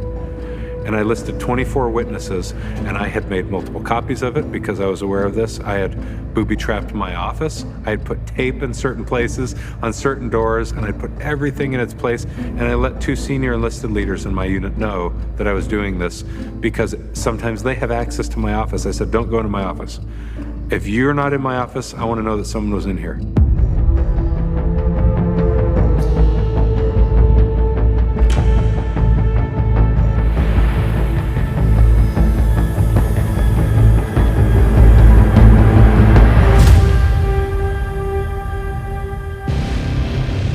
and I listed 24 witnesses, and I had made multiple copies of it because I was aware of this. I had booby-trapped my office. I had put tape in certain places on certain doors, and I'd put everything in its place, and I let 2 senior enlisted leaders in my unit know that I was doing this because sometimes they have access to my office. I said, don't go into my office. If you're not in my office, I want to know that someone was in here.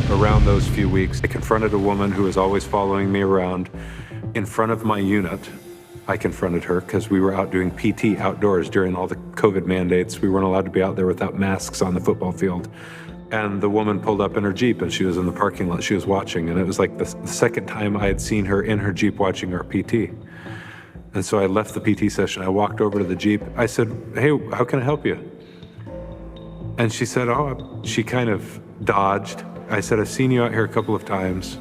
Around those few weeks, I confronted a woman who was always following me around in front of my unit. I confronted her because we were out doing PT outdoors during all the COVID mandates. We weren't allowed to be out there without masks on the football field. And the woman pulled up in her Jeep and she was in the parking lot. She was watching, and it was like the second time I had seen her in her Jeep watching our PT. And so I left the PT session. I walked over to the Jeep. I said, hey, how can I help you? And she said, oh, she kind of dodged. I said, I've seen you out here a couple of times.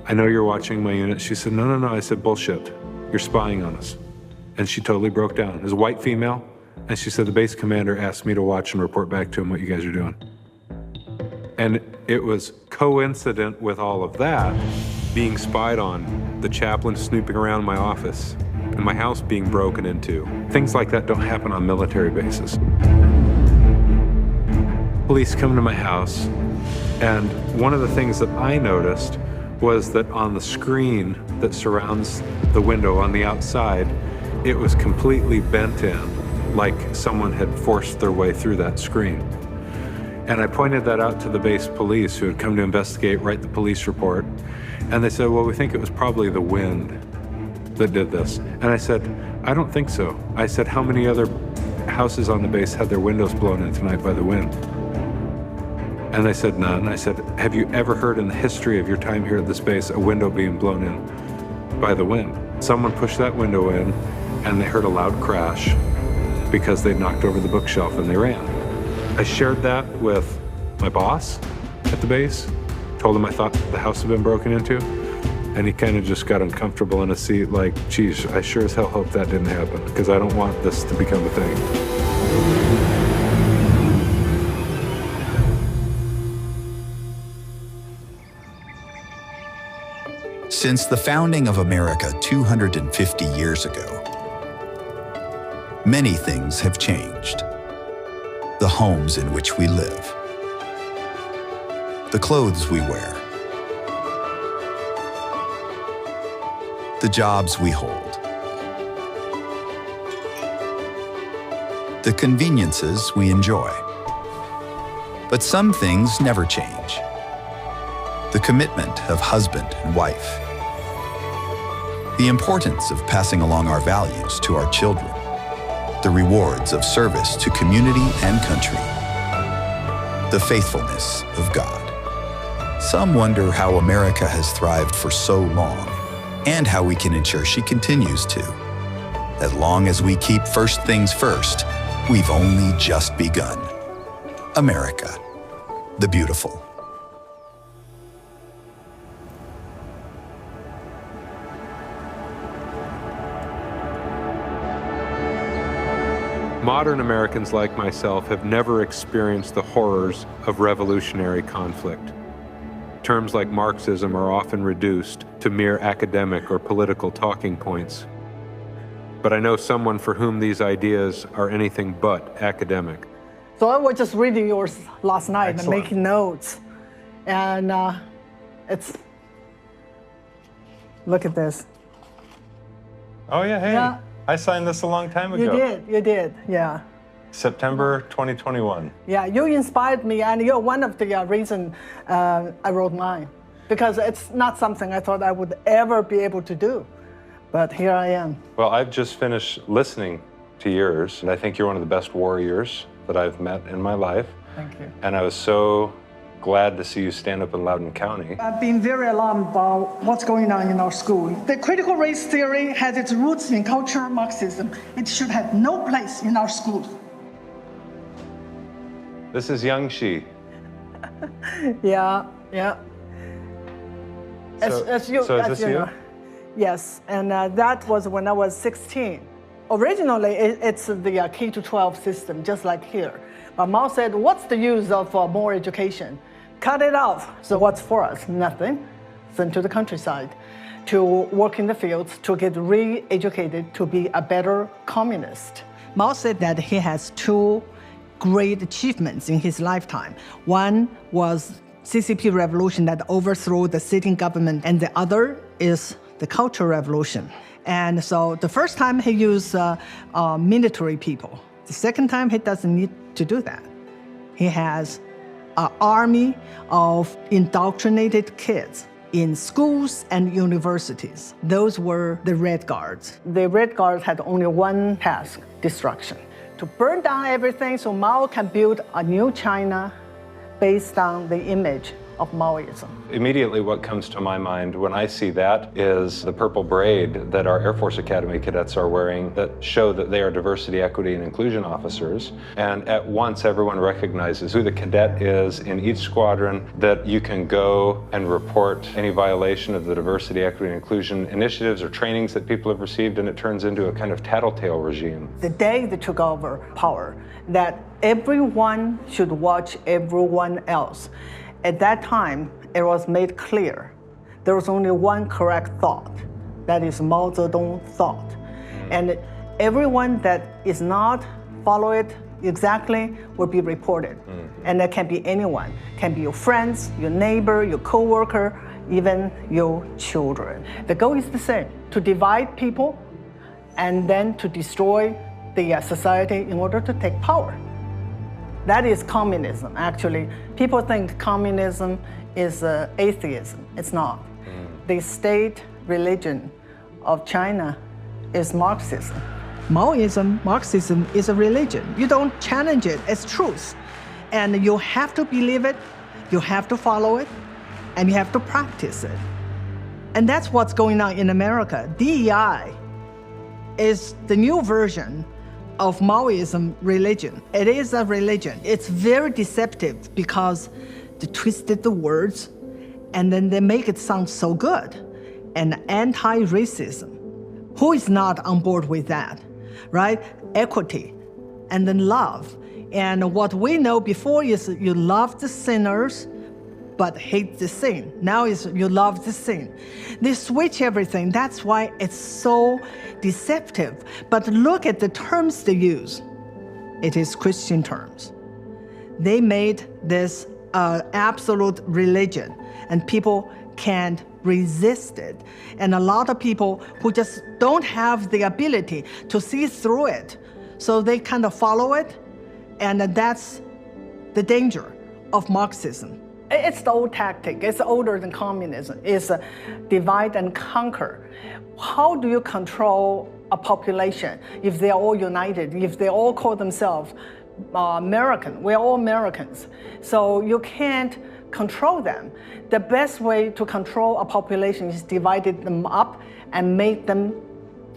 I know you're watching my unit. She said, no, no, no. I said, bullshit. You're spying on us. And she totally broke down. It was a white female. And she said, the base commander asked me to watch and report back to him what you guys are doing. And it was coincident with all of that, being spied on, the chaplain snooping around my office, and my house being broken into. Things like that don't happen on military bases. Police come to my house, and one of the things that I noticed was that on the screen that surrounds the window on the outside, it was completely bent in, like someone had forced their way through that screen. And I pointed that out to the base police who had come to investigate, write the police report. And they said, well, we think it was probably the wind that did this. And I said, I don't think so. I said, how many other houses on the base had their windows blown in tonight by the wind? And they said, none. I said, have you ever heard in the history of your time here at this base a window being blown in by the wind? Someone pushed that window in and they heard a loud crash because they'd knocked over the bookshelf and they ran. I shared that with my boss at the base, told him I thought the house had been broken into, and he kind of just got uncomfortable in a seat like, geez, I sure as hell hope that didn't happen because I don't want this to become a thing. Since the founding of America 250 years ago, many things have changed. The homes in which we live, the clothes we wear, the jobs we hold, the conveniences we enjoy. But some things never change. The commitment of husband and wife, the importance of passing along our values to our children, the rewards of service to community and country, the faithfulness of God. Some wonder how America has thrived for so long and how we can ensure she continues to. As long as we keep first things first, we've only just begun. America, the beautiful. Modern Americans like myself have never experienced the horrors of revolutionary conflict. Terms like Marxism are often reduced to mere academic or political talking points. But I know someone for whom these ideas are anything but academic. So I was just reading yours last night. Excellent. And making notes. And look at this. Oh yeah, hey. Yeah. I signed this a long time ago. You did, yeah. September 2021. Yeah, you inspired me, and you're one of the reasons I wrote mine. Because it's not something I thought I would ever be able to do. But here I am. Well, I've just finished listening to yours, and I think you're one of the best warriors that I've met in my life. Thank you. And I was so glad to see you stand up in Loudoun County. I've been very alarmed about what's going on in our school. The critical race theory has its roots in cultural Marxism. It should have no place in our schools. This is young Xi. Yeah. As you know. Yes, and that was when I was 16. Originally, it's the K-12 system, just like here. But Mao said, what's the use of more education? Cut it off. So what's for us? Nothing. Send to the countryside to work in the fields, to get re-educated, to be a better communist. Mao said that he has two great achievements in his lifetime. One was CCP revolution that overthrew the sitting government, and the other is the Cultural Revolution. And so the first time he used military people. The second time he doesn't need to do that. He has an army of indoctrinated kids in schools and universities. Those were the Red Guards. The Red Guards had only one task: destruction. To burn down everything so Mao can build a new China based on the image of Maoism. Immediately what comes to my mind when I see that is the purple braid that our Air Force Academy cadets are wearing that show that they are diversity, equity, and inclusion officers. And at once everyone recognizes who the cadet is in each squadron, that you can go and report any violation of the diversity, equity, and inclusion initiatives or trainings that people have received, and it turns into a kind of tattletale regime. The day they took over power, that everyone should watch everyone else. At that time, it was made clear there was only one correct thought. That is Mao Zedong thought. And everyone that is not follow it exactly will be reported. And that can be anyone. Can be your friends, your neighbor, your coworker, even your children. The goal is the same: to divide people and then to destroy the society in order to take power. That is communism, actually. People think communism is atheism. It's not. The state religion of China is Marxism. Maoism, Marxism is a religion. You don't challenge it as truth. And you have to believe it, you have to follow it, and you have to practice it. And that's what's going on in America. DEI is the new version of Maoism religion. It is a religion. It's very deceptive because they twisted the words and then they make it sound so good. And anti-racism. Who is not on board with that, right? Equity and then love. And what we know before is you love the sinners but hate the sin. Now is you love the sin. They switch everything. That's why it's so deceptive. But look at the terms they use. It is Christian terms. They made this absolute religion, and people can't resist it. And a lot of people who just don't have the ability to see through it, so they kind of follow it, and that's the danger of Marxism. It's the old tactic. It's older than communism. It's divide and conquer. How do you control a population if they're all united, if they all call themselves American? We're all Americans. So you can't control them. The best way to control a population is divide them up and make them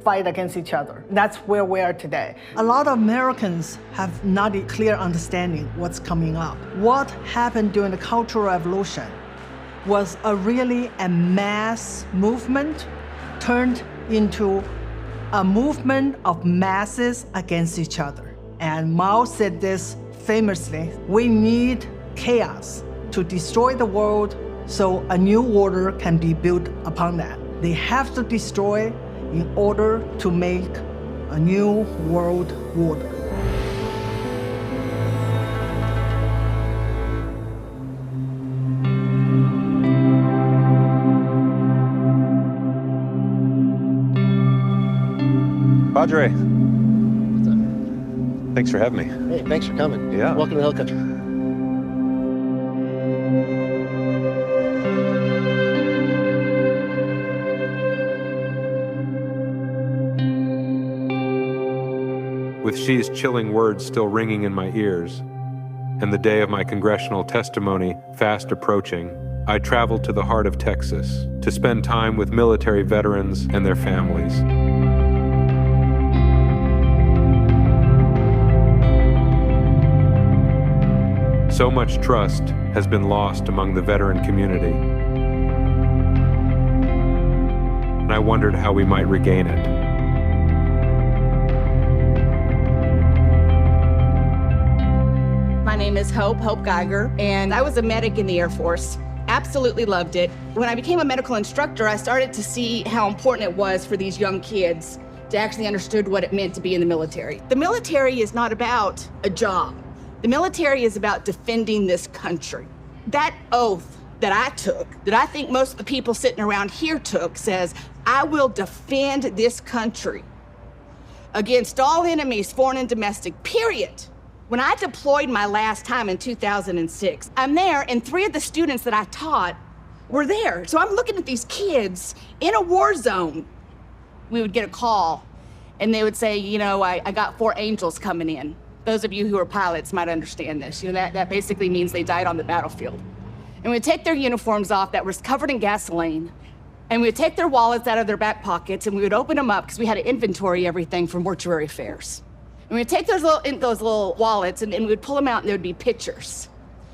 fight against each other. That's where we are today. A lot of Americans have not a clear understanding what's coming up. What happened during the Cultural Revolution was really a mass movement turned into a movement of masses against each other. And Mao said this famously: we need chaos to destroy the world so a new order can be built upon that. They have to destroy in order to make a new world order. Padre. Thanks for having me. Hey, thanks for coming. Yeah. Welcome to the Hill Country. With Xi's chilling words still ringing in my ears, and the day of my congressional testimony fast approaching, I traveled to the heart of Texas to spend time with military veterans and their families. So much trust has been lost among the veteran community, and I wondered how we might regain it. My name is Hope Geiger, and I was a medic in the Air Force. Absolutely loved it. When I became a medical instructor, I started to see how important it was for these young kids to actually understand what it meant to be in the military. The military is not about a job. The military is about defending this country. That oath that I took, that I think most of the people sitting around here took, says, I will defend this country against all enemies, foreign and domestic, period. When I deployed my last time in 2006, I'm there, and 3 of the students that I taught were there. So I'm looking at these kids in a war zone. We would get a call, and they would say, you know, I got 4 angels coming in. Those of you who are pilots might understand this. You know, that basically means they died on the battlefield. And we'd take their uniforms off that was covered in gasoline, and we would take their wallets out of their back pockets, and we would open them up because we had to inventory everything for mortuary fares. And we'd take those little wallets and we'd pull them out, and there would be pictures.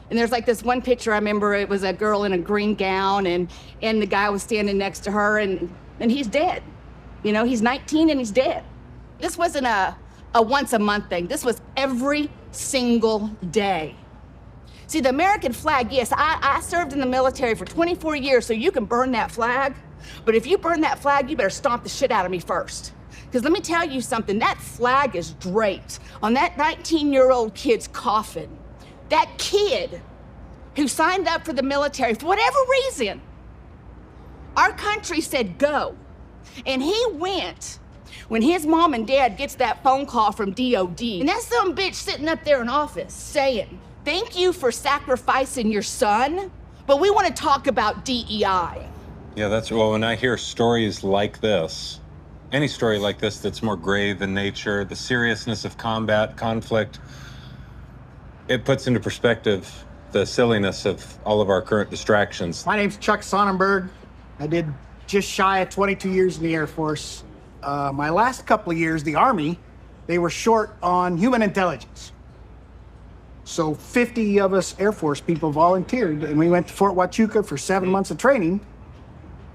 And there's like this one picture, I remember it was a girl in a green gown, and the guy was standing next to her, and he's dead. You know, he's 19 and he's dead. This wasn't a once a month thing. This was every single day. See, the American flag, yes, I served in the military for 24 years, so you can burn that flag. But if you burn that flag, you better stomp the shit out of me first. Because let me tell you something, that flag is draped on that 19-year-old kid's coffin. That kid who signed up for the military, for whatever reason, our country said go. And he went when his mom and dad gets that phone call from DOD. And that's some bitch sitting up there in office saying, thank you for sacrificing your son, but we want to talk about DEI. Yeah, well, when I hear stories like this, any story like this that's more grave in nature, the seriousness of combat, conflict, it puts into perspective the silliness of all of our current distractions. My name's Chuck Sonnenberg. I did just shy of 22 years in the Air Force. My last couple of years, the Army, they were short on human intelligence. So 50 of us Air Force people volunteered, and we went to Fort Huachuca for 7 months of training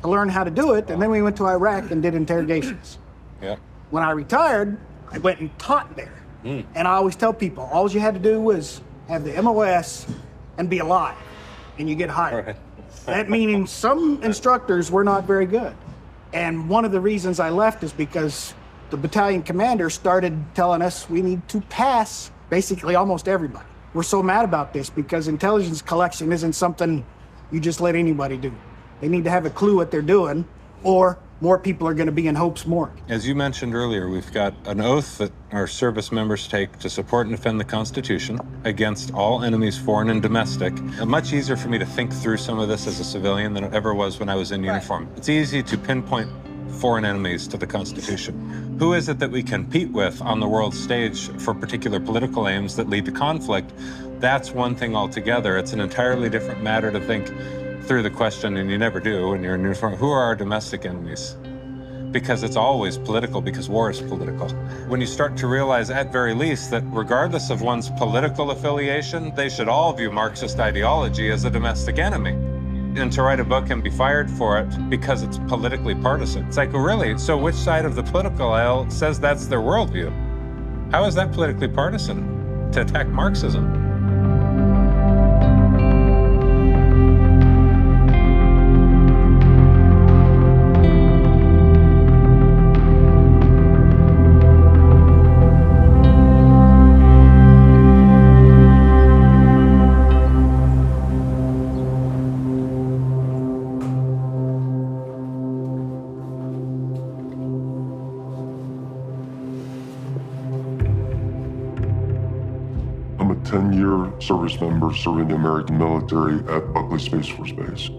to learn how to do it, and then we went to Iraq and did interrogations. Yeah. When I retired, I went and taught there. And I always tell people, all you had to do was have the MOS and be alive, and you get hired. Right. That meaning some instructors were not very good. And one of the reasons I left is because the battalion commander started telling us we need to pass basically almost everybody. We're so mad about this because intelligence collection isn't something you just let anybody do. They need to have a clue what they're doing, or more people are going to be in Hope's morgue. As you mentioned earlier, we've got an oath that our service members take to support and defend the Constitution against all enemies, foreign and domestic. Much easier for me to think through some of this as a civilian than it ever was when I was in uniform. It's easy to pinpoint foreign enemies to the Constitution. Who is it that we compete with on the world stage for particular political aims that lead to conflict? That's one thing altogether. It's an entirely different matter to think through the question, and you never do when you're in uniform, who are our domestic enemies? Because it's always political, because war is political. When you start to realize, at very least, that regardless of one's political affiliation, they should all view Marxist ideology as a domestic enemy. And to write a book and be fired for it because it's politically partisan. It's like, well, really? So which side of the political aisle says that's their worldview? How is that politically partisan to attack Marxism? I'm a 10-year service member serving the American military at Buckley Space Force Base.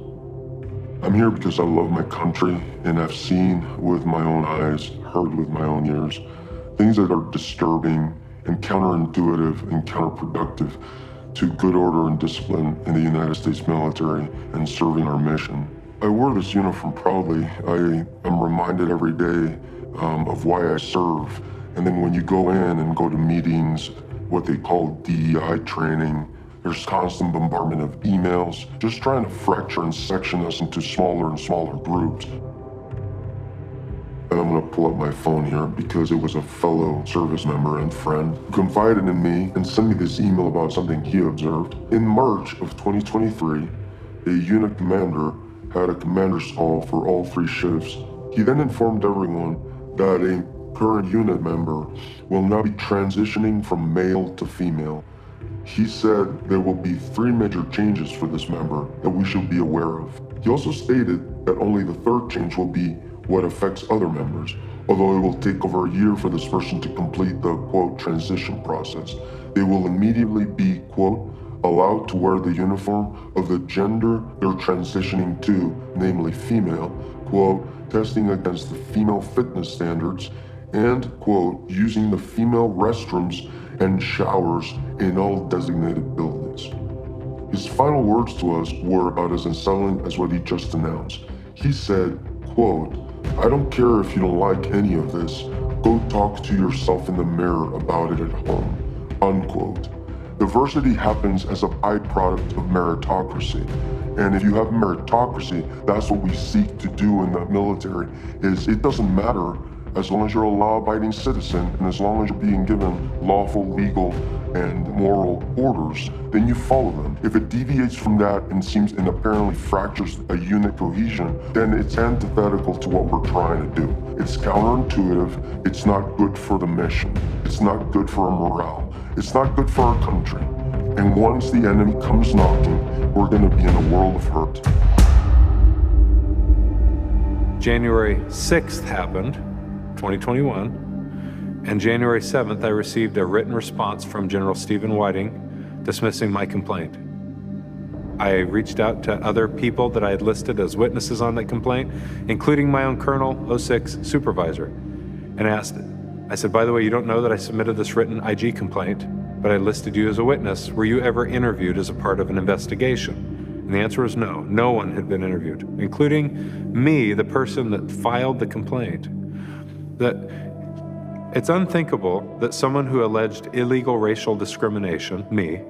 I'm here because I love my country and I've seen with my own eyes, heard with my own ears, things that are disturbing and counterintuitive and counterproductive to good order and discipline in the United States military and serving our mission. I wear this uniform proudly. I am reminded every day of why I serve. And then when you go in and go to meetings, what they call DEI training, there's constant bombardment of emails, just trying to fracture and section us into smaller and smaller groups. And I'm gonna pull up my phone here because it was a fellow service member and friend who confided in me and sent me this email about something he observed. In March of 2023, a unit commander had a commander's call for all 3 shifts. He then informed everyone that a current unit member will now be transitioning from male to female. He said there will be 3 major changes for this member that we should be aware of. He also stated that only the 3rd change will be what affects other members, although it will take over a year for this person to complete the, quote, transition process. They will immediately be, quote, allowed to wear the uniform of the gender they're transitioning to, namely female, quote, testing against the female fitness standards, and, quote, using the female restrooms and showers in all designated buildings. His final words to us were about as unsettling as what he just announced. He said, quote, I don't care if you don't like any of this, go talk to yourself in the mirror about it at home, unquote. Diversity happens as a byproduct of meritocracy. And if you have meritocracy, that's what we seek to do in the military, is it doesn't matter as long as you're a law-abiding citizen and as long as you're being given lawful, legal, and moral orders, then you follow them. If it deviates from that and seems and apparently fractures a unit cohesion, then it's antithetical to what we're trying to do. It's counterintuitive, it's not good for the mission, it's not good for our morale, it's not good for our country. And once the enemy comes knocking, we're gonna be in a world of hurt. January 6th happened, 2021, and January 7th, I received a written response from General Stephen Whiting dismissing my complaint. I reached out to other people that I had listed as witnesses on that complaint, including my own Colonel 06 supervisor, and I said, by the way, you don't know that I submitted this written IG complaint, but I listed you as a witness. Were you ever interviewed as a part of an investigation? And the answer was no. No one had been interviewed, including me, the person that filed the complaint. That it's unthinkable that someone who alleged illegal racial discrimination, me,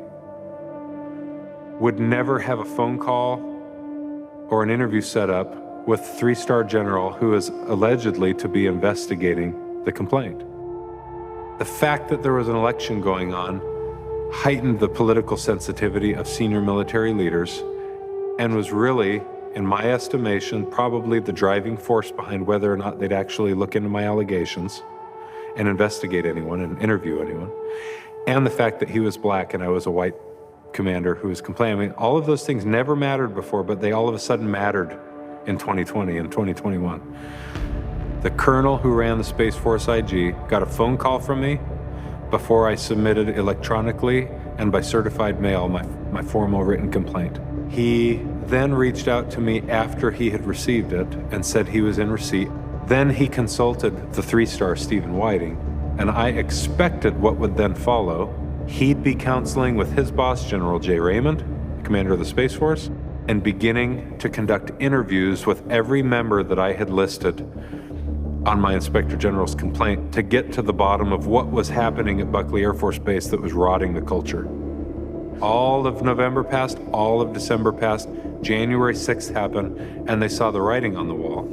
would never have a phone call or an interview set up with a 3-star general who is allegedly to be investigating the complaint. The fact that there was an election going on heightened the political sensitivity of senior military leaders and was really, in my estimation, probably the driving force behind whether or not they'd actually look into my allegations and investigate anyone and interview anyone. And the fact that he was black and I was a white commander who was complaining. I mean, all of those things never mattered before, but they all of a sudden mattered in 2020 and 2021. The colonel who ran the Space Force IG got a phone call from me before I submitted electronically and by certified mail my formal written complaint. He then reached out to me after he had received it and said he was in receipt. Then he consulted the 3-star Stephen Whiting, and I expected what would then follow. He'd be counseling with his boss, General J. Raymond, commander of the Space Force, and beginning to conduct interviews with every member that I had listed on my Inspector General's complaint to get to the bottom of what was happening at Buckley Air Force Base that was rotting the culture. All of November passed, all of December passed, January 6th happened, and they saw the writing on the wall.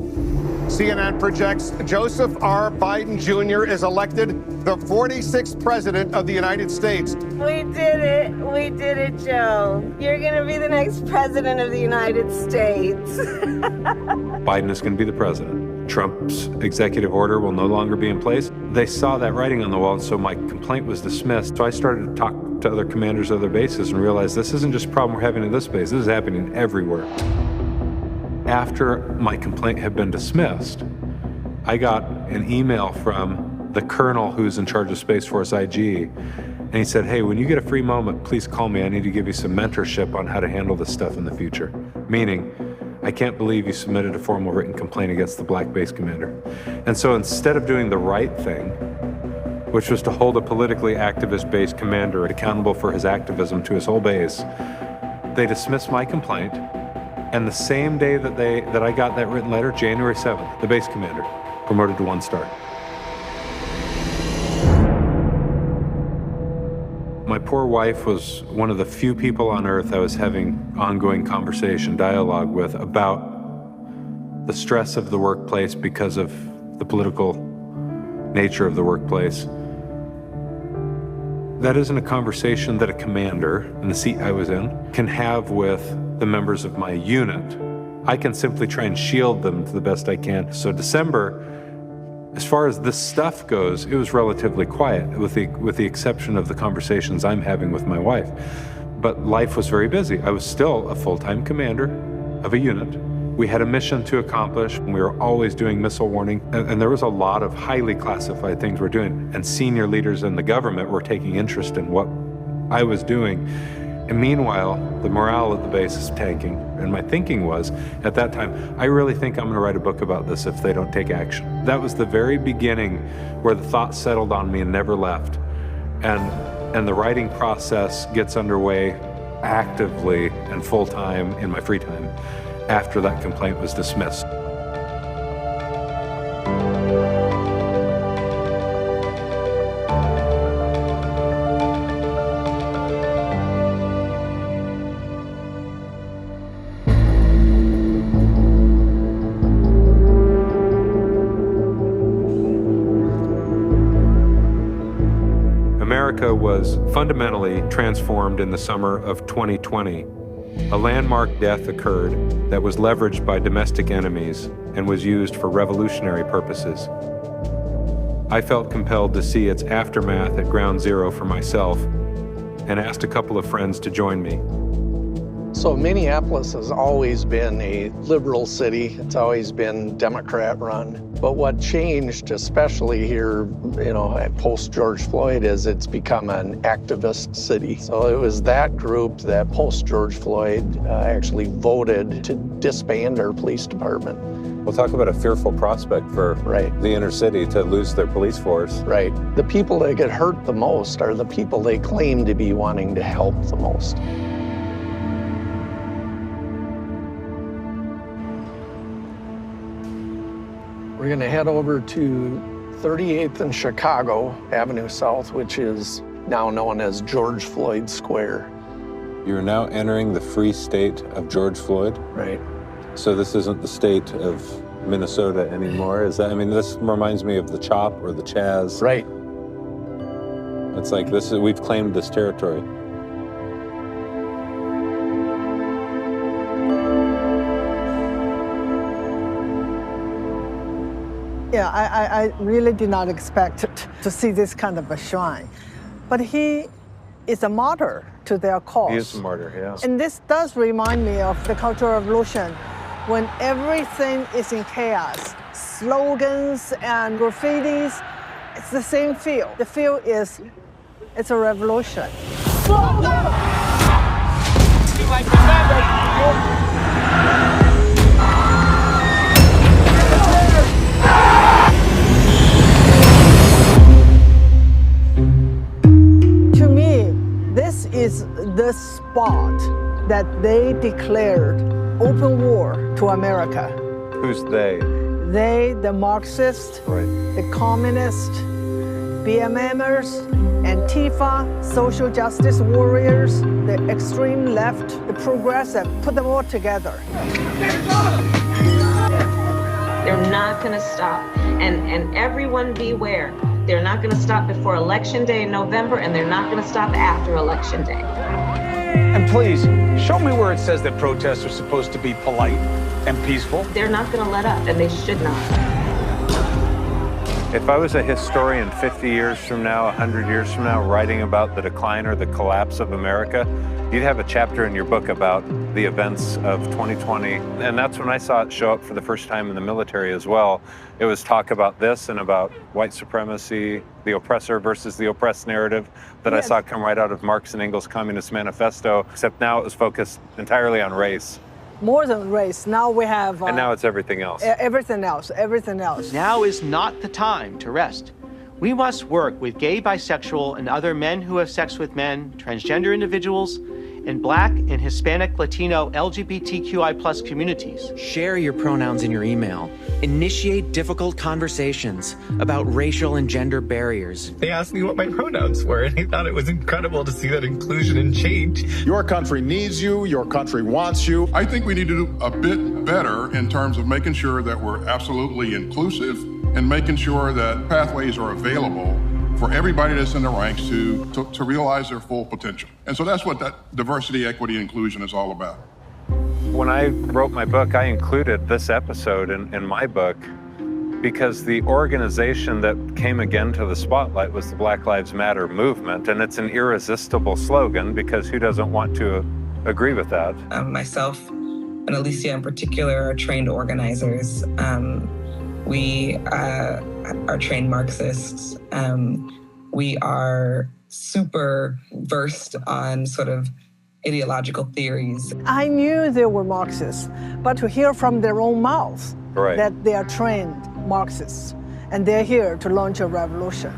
CNN projects Joseph R. Biden Jr. is elected the 46th president of the United States. We did it. We did it, Joe. You're going to be the next president of the United States. Biden is going to be the president. Trump's executive order will no longer be in place. They saw that writing on the wall, and so my complaint was dismissed. So I started to talk to other commanders of other bases and realized this isn't just a problem we're having at this base, this is happening everywhere. After my complaint had been dismissed, I got an email from the colonel who's in charge of Space Force IG, and he said, hey, when you get a free moment, please call me. I need to give you some mentorship on how to handle this stuff in the future. Meaning, I can't believe you submitted a formal written complaint against the black base commander. And so instead of doing the right thing, which was to hold a politically activist-based commander accountable for his activism to his whole base. They dismissed my complaint, and the same day that I got that written letter, January 7th, the base commander promoted to 1 star. My poor wife was one of the few people on earth I was having ongoing conversation, dialogue with about the stress of the workplace because of the political nature of the workplace. That isn't a conversation that a commander, in the seat I was in, can have with the members of my unit. I can simply try and shield them to the best I can. So December, as far as this stuff goes, it was relatively quiet, with the exception of the conversations I'm having with my wife. But life was very busy. I was still a full-time commander of a unit. We had a mission to accomplish, and we were always doing missile warning, and there was a lot of highly classified things we're doing, and senior leaders in the government were taking interest in what I was doing. And meanwhile, the morale at the base is tanking, and my thinking was, at that time, I really think I'm gonna write a book about this if they don't take action. That was the very beginning where the thought settled on me and never left. And the writing process gets underway actively and full-time in my free time after that complaint was dismissed. America was fundamentally transformed in the summer of 2020. A landmark death occurred that was leveraged by domestic enemies and was used for revolutionary purposes. I felt compelled to see its aftermath at ground zero for myself and asked a couple of friends to join me. So Minneapolis has always been a liberal city. It's always been Democrat run. But what changed, especially here, at post-George Floyd, is it's become an activist city. So it was that group that post-George Floyd actually voted to disband our police department. We'll talk about a fearful prospect for the inner city to lose their police force. Right. The people that get hurt the most are the people they claim to be wanting to help the most. We're going to head over to 38th and Chicago Avenue South, which is now known as George Floyd Square. You're now entering the free state of George Floyd? Right. So this isn't the state of Minnesota anymore, is that? I mean, this reminds me of the CHOP or the Chaz. Right. It's like we've claimed this territory. Yeah, I really did not expect to see this kind of a shrine. But he is a martyr to their cause. He is a martyr, yeah. And this does remind me of the Cultural Revolution, when everything is in chaos. Slogans and graffitis, it's the same feel. The feel is, it's a revolution. To me, this is the spot that they declared open war to America. Who's they? They, the Marxists, the communists, BMMers, Antifa, social justice warriors, the extreme left, the progressive, put them all together. They're not gonna stop. And everyone beware. They're not gonna stop before Election Day in November, and they're not gonna stop after Election Day. And please, show me where it says that protests are supposed to be polite and peaceful. They're not gonna let up, and they should not. If I was a historian 50 years from now, 100 years from now, writing about the decline or the collapse of America, you'd have a chapter in your book about the events of 2020. And that's when I saw it show up for the first time in the military as well. It was talk about this and about white supremacy, the oppressor versus the oppressed narrative that I saw come right out of Marx and Engels' Communist Manifesto, except now it was focused entirely on race. More than race, now we have... and now it's everything else. Everything else. Now is not the time to rest. We must work with gay, bisexual, and other men who have sex with men, transgender individuals, and Black and Hispanic, Latino, LGBTQI+ communities. Share your pronouns in your email. Initiate difficult conversations about racial and gender barriers. They asked me what my pronouns were, and I thought it was incredible to see that inclusion and change. Your country needs you. Your country wants you. I think we need to do a bit better in terms of making sure that we're absolutely inclusive and making sure that pathways are available for everybody that's in the ranks to realize their full potential. And so that's what that diversity, equity, inclusion is all about. When I wrote my book, I included this episode in my book because the organization that came again to the spotlight was the Black Lives Matter movement. And it's an irresistible slogan because who doesn't want to agree with that? Myself and Alicia in particular are trained organizers. We are trained Marxists. We are super versed on sort of ideological theories. I knew they were Marxists, but to hear from their own mouths that they are trained Marxists and they're here to launch a revolution.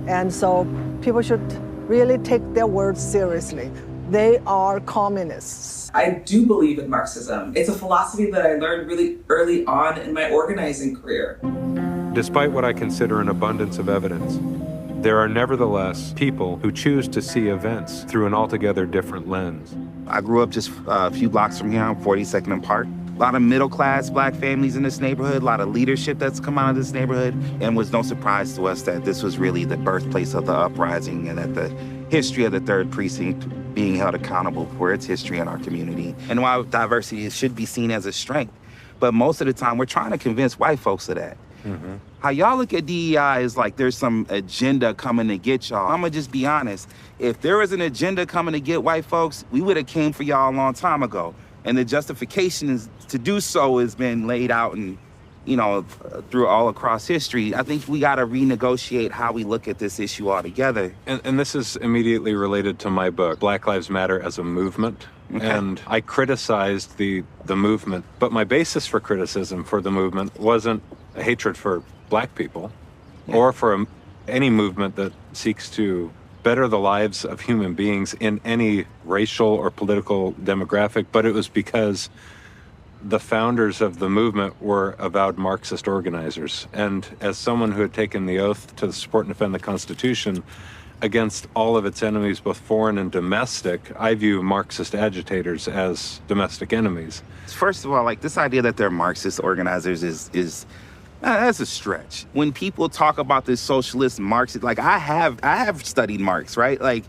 And so people should really take their words seriously. They are communists. I do believe in Marxism. It's a philosophy that I learned really early on in my organizing career. Despite what I consider an abundance of evidence, there are nevertheless people who choose to see events through an altogether different lens. I grew up just a few blocks from here on 42nd and Park. A lot of middle-class Black families in this neighborhood, a lot of leadership that's come out of this neighborhood, and it was no surprise to us that this was really the birthplace of the uprising and that the history of the 3rd Precinct being held accountable for its history in our community. And while diversity should be seen as a strength, but most of the time we're trying to convince white folks of that. Mm-hmm. How y'all look at DEI is like there's some agenda coming to get y'all. I'm gonna just be honest. If there was an agenda coming to get white folks, we would have came for y'all a long time ago. And the justification is to do so has been laid out and, you know, through all across history. I think we gotta renegotiate how we look at this issue altogether. And this is immediately related to my book, Black Lives Matter as a Movement. Okay. And I criticized the movement, but my basis for criticism for the movement wasn't a hatred for Black people or for any movement that seeks to better the lives of human beings in any racial or political demographic, but it was because the founders of the movement were avowed Marxist organizers. And as someone who had taken the oath to support and defend the Constitution against all of its enemies, both foreign and domestic, I view Marxist agitators as domestic enemies. First of all, like this idea that they're Marxist organizers is that's a stretch. When people talk about this socialist Marxist, like I have studied Marx, right? Like,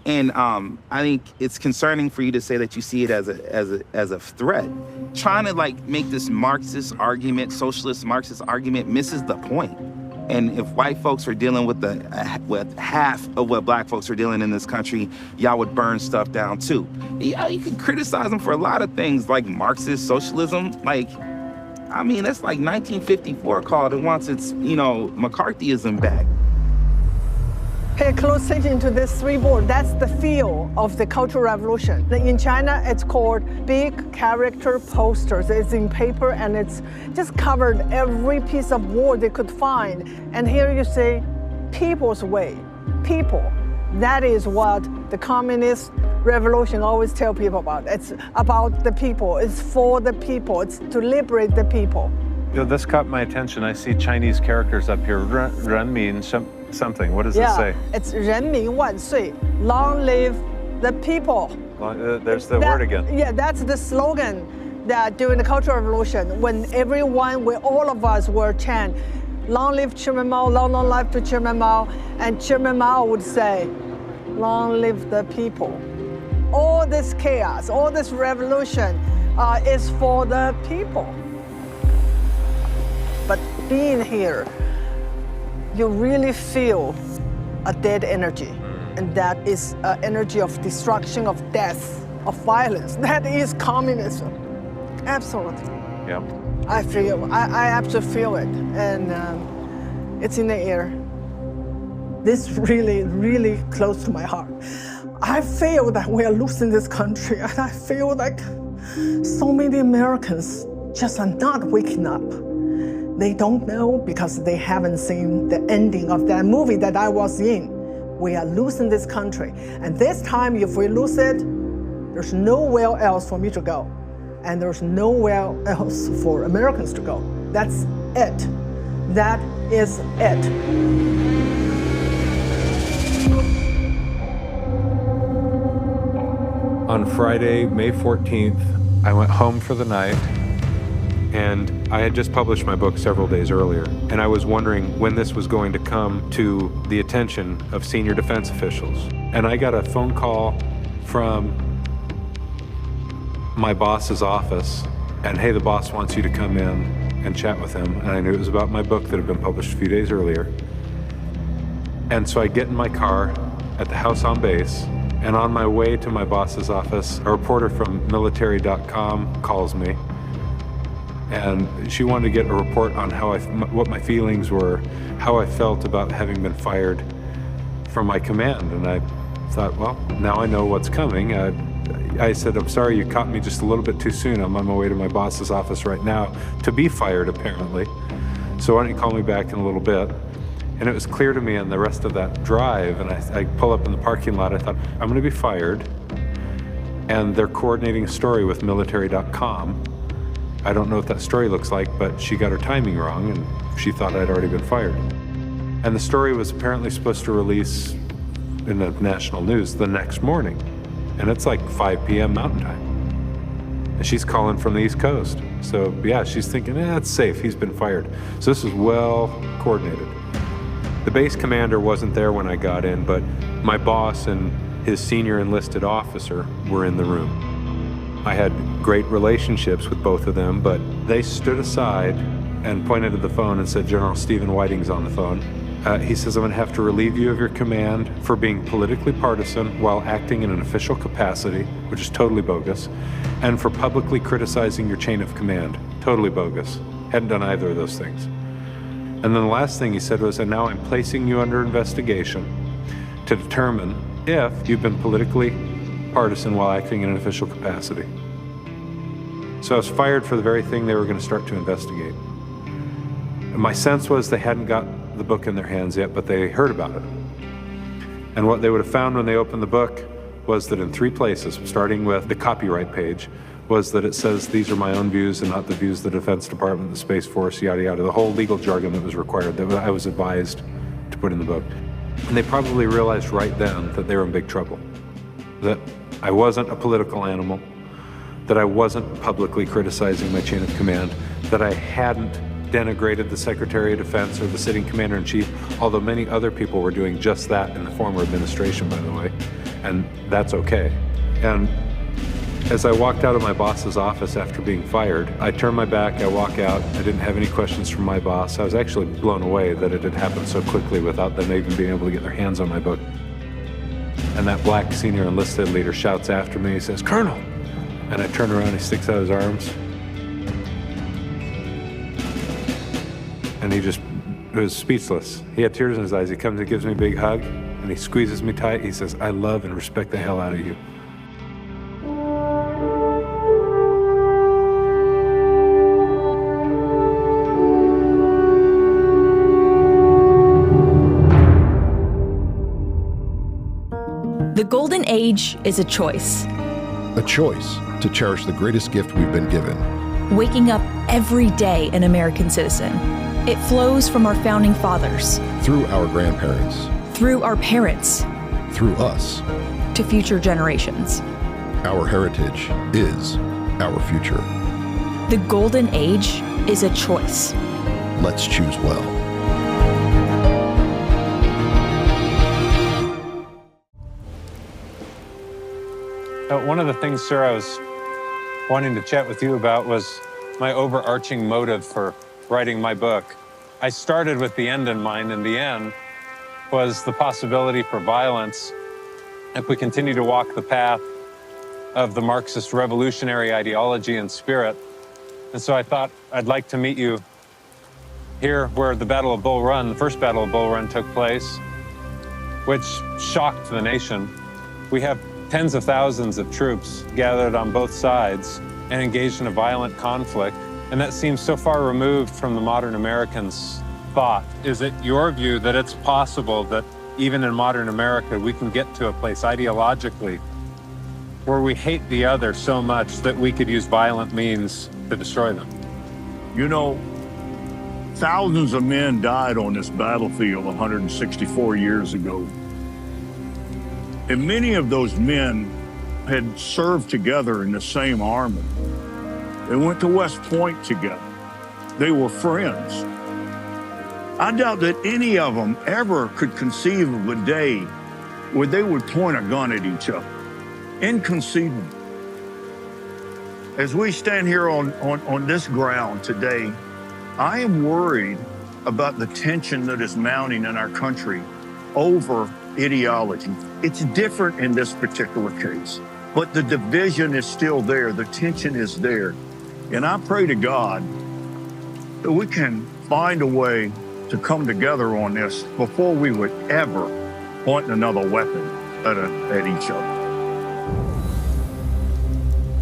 and I think it's concerning for you to say that you see it as a threat. Trying to like make this Marxist argument, socialist Marxist argument, misses the point. And if white folks are dealing with with half of what Black folks are dealing in this country, y'all would burn stuff down too. Yeah, you can criticize them for a lot of things, like Marxist socialism, like. I mean, that's like 1954 called. It wants its, you know, McCarthyism back. Pay close attention to this 3 board. That's the feel of the Cultural Revolution. In China, it's called big character posters. It's in paper and it's just covered every piece of word they could find. And here you say, people's way, people. That is what the communist revolution always tell people about. It's about the people. It's for the people. It's to liberate the people. You know, this caught my attention. I see Chinese characters up here. Ren means something. What does it say? It's 人民万岁, long live the people. There's the word again. Yeah, that's the slogan that during the Cultural Revolution, when all of us were chant, long live Chairman Mao, long life to Chairman Mao, and Chairman Mao would say, long live the people. All this chaos, all this revolution is for the people. But being here, you really feel a dead energy. And that is an energy of destruction, of death, of violence. That is communism. Absolutely. Yeah. I absolutely feel it. And it's in the air. This really, really close to my heart. I feel that we are losing this country, and I feel like so many Americans just are not waking up. They don't know because they haven't seen the ending of that movie that I was in. We are losing this country. And this time, if we lose it, there's nowhere else for me to go. And there's nowhere else for Americans to go. That's it. That is it. On Friday, May 14th, I went home for the night, and I had just published my book several days earlier, and I was wondering when this was going to come to the attention of senior defense officials. And I got a phone call from my boss's office, and hey, the boss wants you to come in and chat with him. And I knew it was about my book that had been published a few days earlier. And so I get in my car at the house on base, and on my way to my boss's office, a reporter from military.com calls me. And she wanted to get a report on what my feelings were, how I felt about having been fired from my command. And I thought, well, now I know what's coming. I said, I'm sorry, you caught me just a little bit too soon. I'm on my way to my boss's office right now to be fired, apparently. So why don't you call me back in a little bit? And it was clear to me on the rest of that drive, and I pull up in the parking lot, I thought, I'm gonna be fired, and they're coordinating a story with military.com. I don't know what that story looks like, but she got her timing wrong, and she thought I'd already been fired. And the story was apparently supposed to release in the national news the next morning. And it's like 5 p.m. Mountain Time. And she's calling from the East Coast. So yeah, she's thinking, it's safe, he's been fired. So this is well coordinated. The base commander wasn't there when I got in, but my boss and his senior enlisted officer were in the room. I had great relationships with both of them, but they stood aside and pointed to the phone and said, General Stephen Whiting's on the phone. He says, I'm gonna have to relieve you of your command for being politically partisan while acting in an official capacity, which is totally bogus, and for publicly criticizing your chain of command, totally bogus. Hadn't done either of those things. And then the last thing he said was, and now I'm placing you under investigation to determine if you've been politically partisan while acting in an official capacity. So I was fired for the very thing they were gonna start to investigate. And my sense was they hadn't got the book in their hands yet, but they heard about it. And what they would have found when they opened the book was that in 3 places, starting with the copyright page, was that it says these are my own views and not the views of the Defense Department, the Space Force, yada yada, the whole legal jargon that was required, that I was advised to put in the book. And they probably realized right then that they were in big trouble. That I wasn't a political animal, that I wasn't publicly criticizing my chain of command, that I hadn't denigrated the Secretary of Defense or the sitting Commander-in-Chief, although many other people were doing just that in the former administration, by the way, and that's okay. And as I walked out of my boss's office after being fired, I turned my back, I walk out, I didn't have any questions from my boss. I was actually blown away that it had happened so quickly without them even being able to get their hands on my book. And that black senior enlisted leader shouts after me, he says, Colonel! And I turn around, he sticks out his arms. And he just was speechless. He had tears in his eyes. He comes and gives me a big hug, and he squeezes me tight. He says, I love and respect the hell out of you. The golden age is a choice. A choice to cherish the greatest gift we've been given. Waking up every day an American citizen. It flows from our founding fathers. Through our grandparents. Through our parents. Through us. To future generations. Our heritage is our future. The golden age is a choice. Let's choose well. One of the things, sir, I was wanting to chat with you about was my overarching motive for writing my book. I started with the end in mind, and the end was the possibility for violence if we continue to walk the path of the Marxist revolutionary ideology and spirit. And so I thought I'd like to meet you here where the Battle of Bull Run, the first Battle of Bull Run, took place, which shocked the nation. We have tens of thousands of troops gathered on both sides and engaged in a violent conflict. And that seems so far removed from the modern American's thought. Is it your view that it's possible that even in modern America, we can get to a place ideologically where we hate the other so much that we could use violent means to destroy them? You know, thousands of men died on this battlefield 164 years ago. And many of those men had served together in the same army. They went to West Point together. They were friends. I doubt that any of them ever could conceive of a day where they would point a gun at each other. Inconceivable. As we stand here on this ground today, I am worried about the tension that is mounting in our country over ideology. It's different in this particular case, but the division is still there. The tension is there. And I pray to God that we can find a way to come together on this before we would ever point another weapon at each other.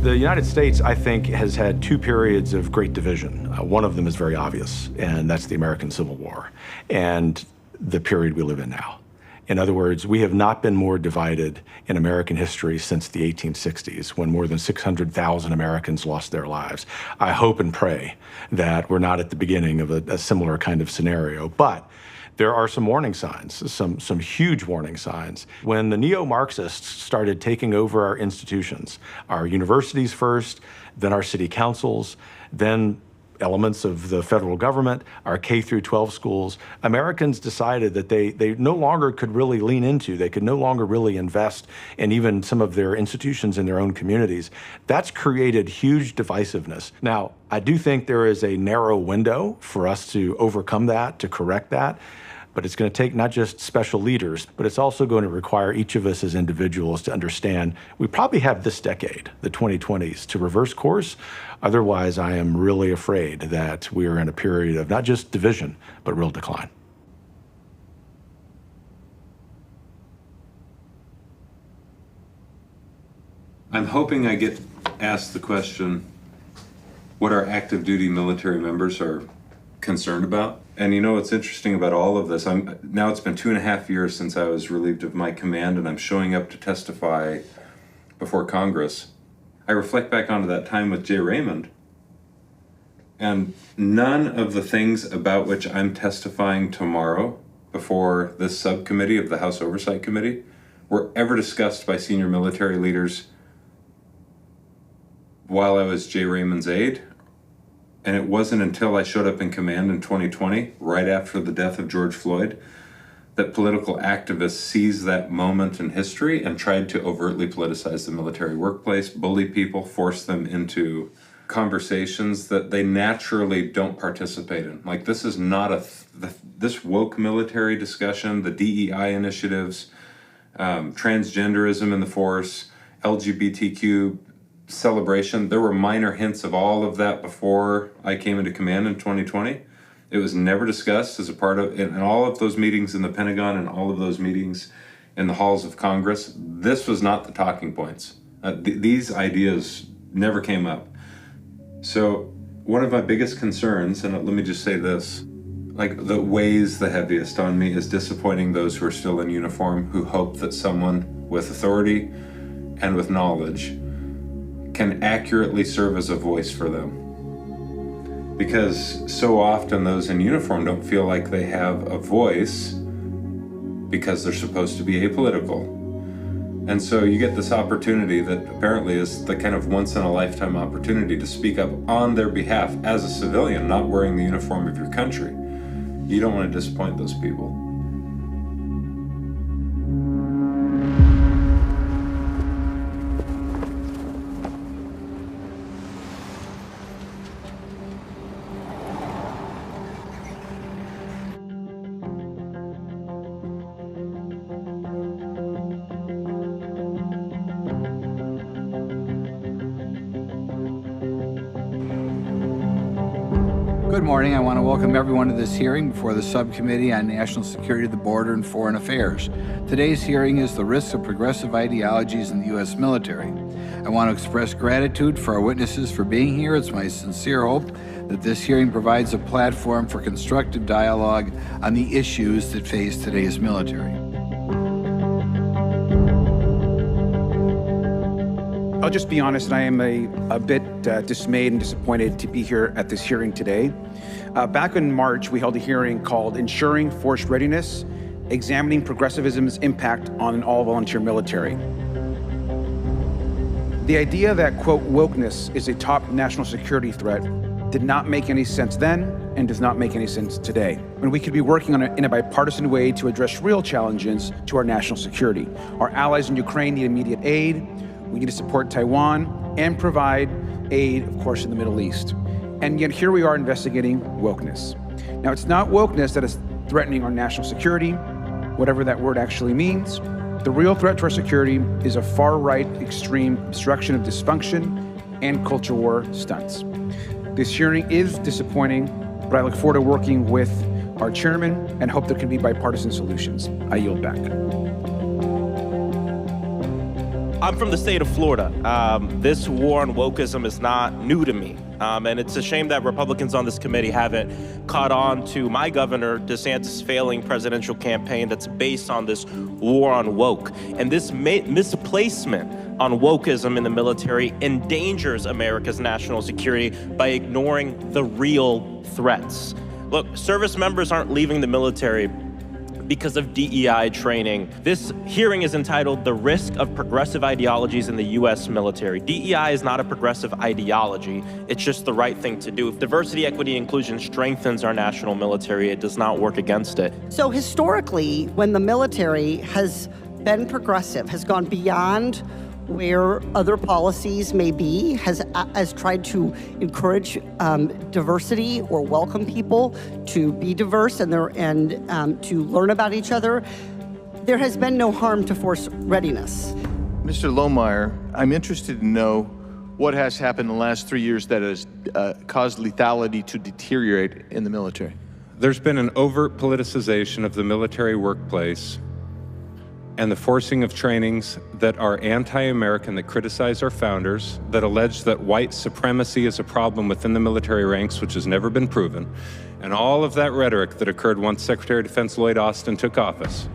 The United States, I think, has had two periods of great division. One of them is very obvious, and that's the American Civil War and the period we live in now. In other words, we have not been more divided in American history since the 1860s, when more than 600,000 Americans lost their lives. I hope and pray that we're not at the beginning of a similar kind of scenario, but there are some warning signs, some huge warning signs. When the neo-Marxists started taking over our institutions, our universities first, then our city councils, then elements of the federal government, our K through 12 schools, Americans decided that they no longer could really lean into, they could no longer really invest in even some of their institutions in their own communities. That's created huge divisiveness. Now, I do think there is a narrow window for us to overcome that, to correct that. But it's going to take not just special leaders, but it's also going to require each of us as individuals to understand we probably have this decade, the 2020s, to reverse course. Otherwise, I am really afraid that we are in a period of not just division, but real decline. I'm hoping I get asked the question what our active duty military members are concerned about. And you know what's interesting about all of this, now it's been 2.5 years since I was relieved of my command, and I'm showing up to testify before Congress. I reflect back onto that time with Jay Raymond, and none of the things about which I'm testifying tomorrow before this subcommittee of the House Oversight Committee were ever discussed by senior military leaders while I was Jay Raymond's aide. And it wasn't until I showed up in command in 2020, right after the death of George Floyd, that political activists seized that moment in history and tried to overtly politicize the military workplace, bully people, force them into conversations that they naturally don't participate in. Like, this is not this woke military discussion, the DEI initiatives, transgenderism in the force, LGBTQ celebration. There were minor hints of all of that before I came into command in 2020. It was never discussed as a part of, in all of those meetings in the Pentagon and all of those meetings in the halls of Congress, this was not the talking points. These ideas never came up. So one of my biggest concerns, and let me just say this, like, that weighs the heaviest on me is disappointing those who are still in uniform, who hope that someone with authority and with knowledge can accurately serve as a voice for them. Because so often those in uniform don't feel like they have a voice because they're supposed to be apolitical. And so you get this opportunity that apparently is the kind of once-in-a-lifetime opportunity to speak up on their behalf as a civilian, not wearing the uniform of your country. You don't want to disappoint those people. Good morning. I want to welcome everyone to this hearing before the Subcommittee on National Security, the Border, and Foreign Affairs. Today's hearing is the risks of progressive ideologies in the U.S. military. I want to express gratitude for our witnesses for being here. It's my sincere hope that this hearing provides a platform for constructive dialogue on the issues that face today's military. I'll just be honest, and I am a bit dismayed and disappointed to be here at this hearing today. Back in March, we held a hearing called Ensuring Force Readiness, Examining Progressivism's Impact on an All-Volunteer Military. The idea that, quote, wokeness is a top national security threat did not make any sense then and does not make any sense today. When we could be working in a bipartisan way to address real challenges to our national security. Our allies in Ukraine need immediate aid. We need to support Taiwan and provide aid, of course, in the Middle East. And yet here we are investigating wokeness. Now, it's not wokeness that is threatening our national security, whatever that word actually means. The real threat to our security is a far-right extreme obstruction of dysfunction and culture war stunts. This hearing is disappointing, but I look forward to working with our chairman and hope there can be bipartisan solutions. I yield back. I'm from the state of Florida. This war on wokeism is not new to me. And it's a shame that Republicans on this committee haven't caught on to my governor DeSantis' failing presidential campaign that's based on this war on woke. And this misplacement on wokeism in the military endangers America's national security by ignoring the real threats. Look, service members aren't leaving the military because of DEI training. This hearing is entitled The Risk of Progressive Ideologies in the U.S. Military. DEI is not a progressive ideology. It's just the right thing to do. If diversity, equity, and inclusion strengthens our national military, it does not work against it. So historically, when the military has been progressive, has gone beyond where other policies may be, has tried to encourage diversity or welcome people to be diverse and to learn about each other, there has been no harm to force readiness. Mr. Lohmeyer, I'm interested to know what has happened in the last 3 years that has caused lethality to deteriorate in the military. There's been an overt politicization of the military workplace and the forcing of trainings that are anti-American, that criticize our founders, that allege that white supremacy is a problem within the military ranks, which has never been proven, and all of that rhetoric that occurred once Secretary of Defense Lloyd Austin took office,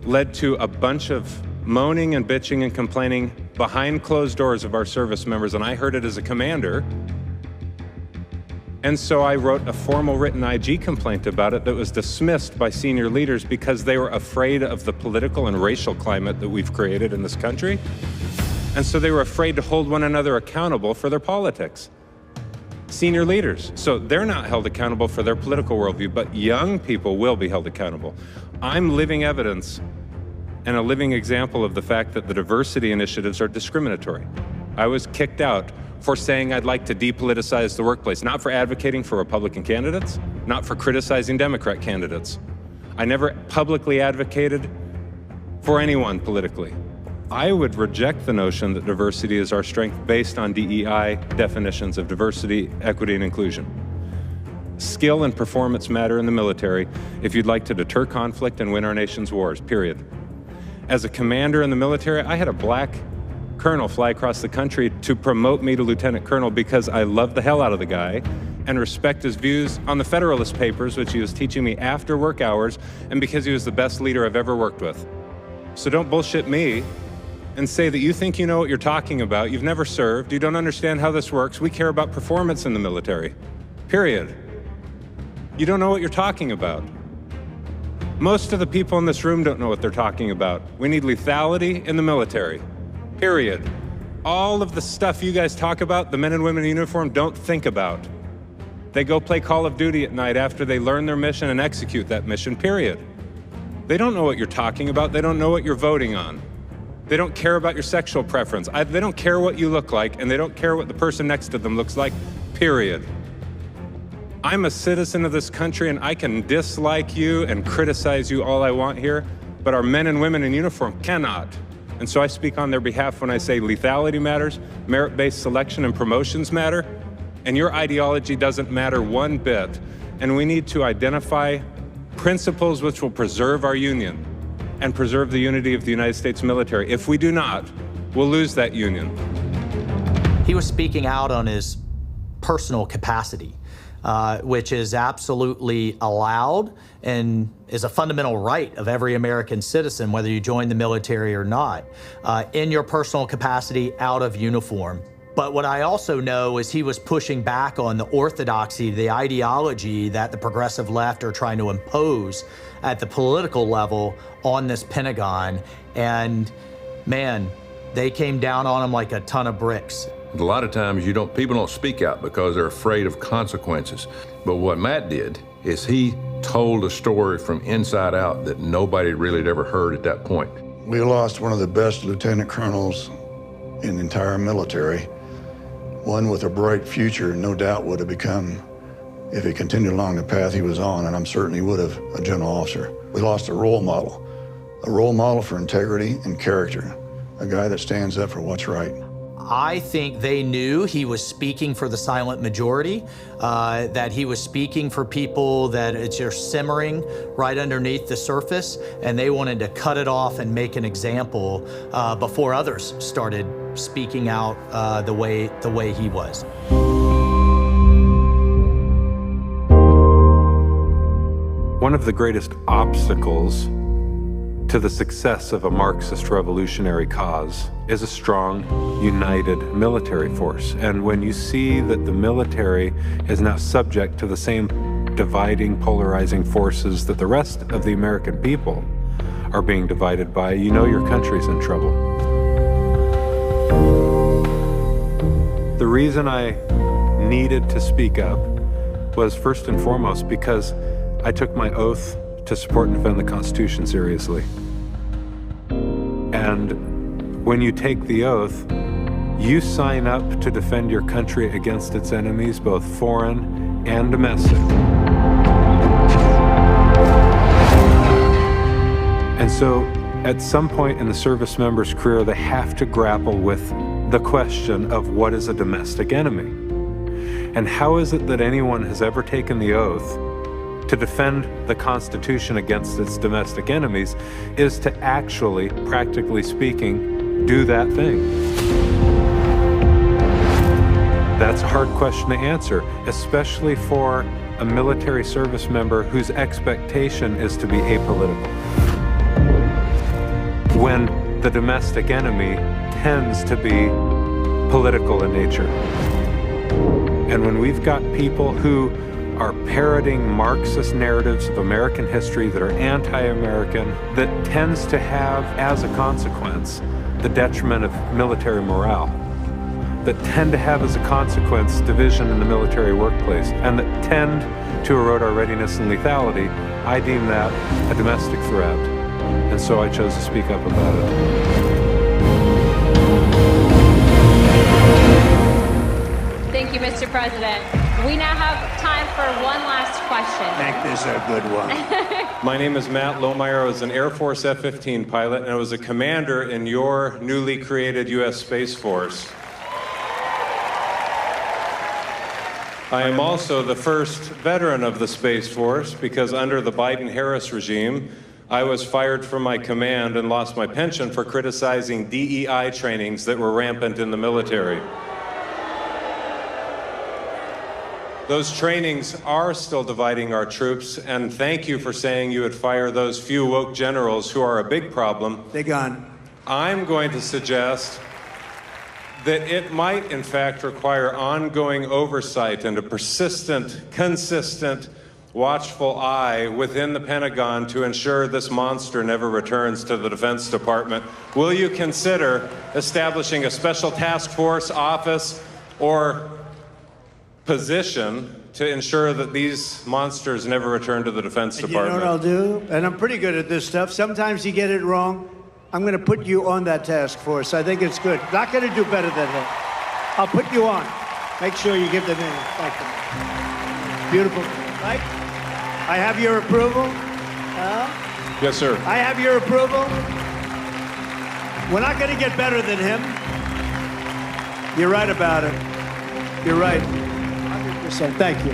led to a bunch of moaning and bitching and complaining behind closed doors of our service members, and I heard it as a commander. And so I wrote a formal written IG complaint about it that was dismissed by senior leaders because they were afraid of the political and racial climate that we've created in this country. And so they were afraid to hold one another accountable for their politics. Senior leaders. So they're not held accountable for their political worldview, but young people will be held accountable. I'm living evidence and a living example of the fact that the diversity initiatives are discriminatory. I was kicked out for saying I'd like to depoliticize the workplace, not for advocating for Republican candidates, not for criticizing Democrat candidates. I never publicly advocated for anyone politically. I would reject the notion that diversity is our strength based on DEI definitions of diversity, equity, and inclusion. Skill and performance matter in the military if you'd like to deter conflict and win our nation's wars, period. As a commander in the military, I had a black colonel fly across the country to promote me to lieutenant colonel because I love the hell out of the guy and respect his views on the Federalist Papers, which he was teaching me after work hours, and because he was the best leader I've ever worked with. So don't bullshit me and say that you think you know what you're talking about. You've never served. You don't understand how this works. We care about performance in the military, period. You don't know what you're talking about. Most of the people in this room don't know what they're talking about. We need lethality in the military. Period. All of the stuff you guys talk about, the men and women in uniform don't think about. They go play Call of Duty at night after they learn their mission and execute that mission, period. They don't know what you're talking about. They don't know what you're voting on. They don't care about your sexual preference. They don't care what you look like, and they don't care what the person next to them looks like, period. I'm a citizen of this country, and I can dislike you and criticize you all I want here, but our men and women in uniform cannot. And so I speak on their behalf when I say lethality matters, merit-based selection and promotions matter, and your ideology doesn't matter one bit. And we need to identify principles which will preserve our union and preserve the unity of the United States military. If we do not, we'll lose that union. He was speaking out on his personal capacity, which is absolutely allowed and is a fundamental right of every American citizen, whether you join the military or not, in your personal capacity out of uniform. But what I also know is he was pushing back on the orthodoxy, the ideology that the progressive left are trying to impose at the political level on this Pentagon. And man, they came down on him like a ton of bricks. A lot of times people don't speak out because they're afraid of consequences. But what Matt did is he told a story from inside out that nobody really had ever heard at that point. We lost one of the best lieutenant colonels in the entire military. One with a bright future, no doubt would have become, if he continued along the path he was on, and I'm certain he would have, a general officer. We lost a role model for integrity and character, a guy that stands up for what's right. I think they knew he was speaking for the silent majority, that he was speaking for people that it's just simmering right underneath the surface, and they wanted to cut it off and make an example before others started speaking out the way he was. One of the greatest obstacles to the success of a Marxist revolutionary cause is a strong, united military force. And when you see that the military is now subject to the same dividing, polarizing forces that the rest of the American people are being divided by, you know your country's in trouble. The reason I needed to speak up was first and foremost because I took my oath to support and defend the Constitution seriously. And when you take the oath, you sign up to defend your country against its enemies, both foreign and domestic. And so, at some point in the service member's career, they have to grapple with the question of what is a domestic enemy? And how is it that anyone has ever taken the oath to defend the Constitution against its domestic enemies is to actually, practically speaking, do that thing? That's a hard question to answer, especially for a military service member whose expectation is to be apolitical. When the domestic enemy tends to be political in nature. And when we've got people who are parroting Marxist narratives of American history that are anti-American, that tends to have, as a consequence, the detriment of military morale, that tend to have, as a consequence, division in the military workplace, and that tend to erode our readiness and lethality, I deem that a domestic threat. And so I chose to speak up about it. Thank you, Mr. President. We now have time for one last question. Make this a good one. My name is Matt Lohmeyer. I was an Air Force F-15 pilot, and I was a commander in your newly created U.S. Space Force. I am also the first veteran of the Space Force because under the Biden-Harris regime, I was fired from my command and lost my pension for criticizing DEI trainings that were rampant in the military. Those trainings are still dividing our troops, and thank you for saying you would fire those few woke generals who are a big problem. They're gone. I'm going to suggest that it might, in fact, require ongoing oversight and a persistent, consistent, watchful eye within the Pentagon to ensure this monster never returns to the Defense Department. Will you consider establishing a special task force, office, or position to ensure that these monsters never return to the Defense Department? You know what I'll do? And I'm pretty good at this stuff. Sometimes you get it wrong. I'm going to put you on that task force. I think it's good. Not going to do better than him. I'll put you on. Make sure you give the name. Thank you. Beautiful. Right? I have your approval. Yes, sir. I have your approval. We're not going to get better than him. You're right about it. You're right. 100%. Thank you.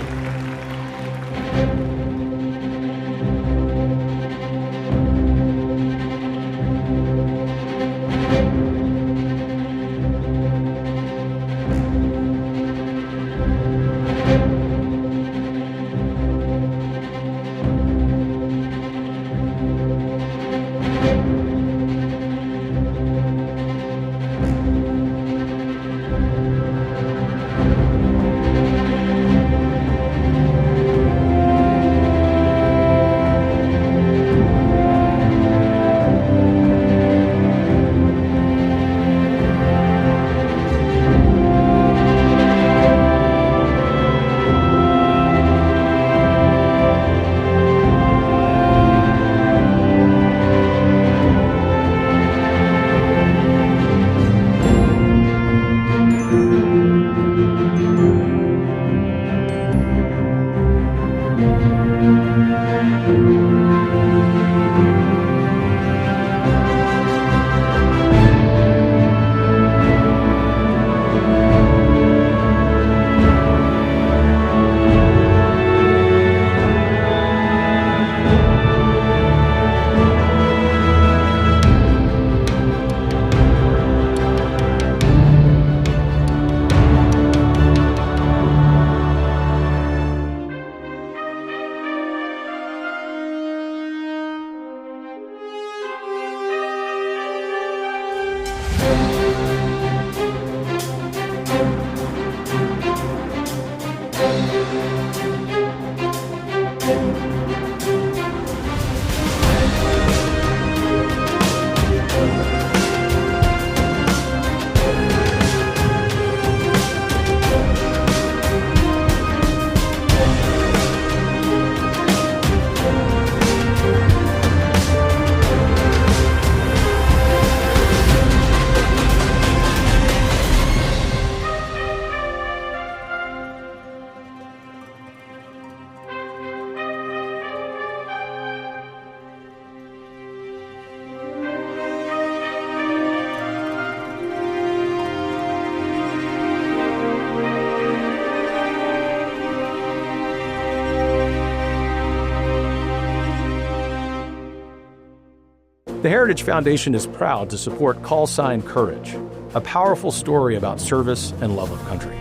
The Heritage Foundation is proud to support CallSignCourage, a powerful story about service and love of country.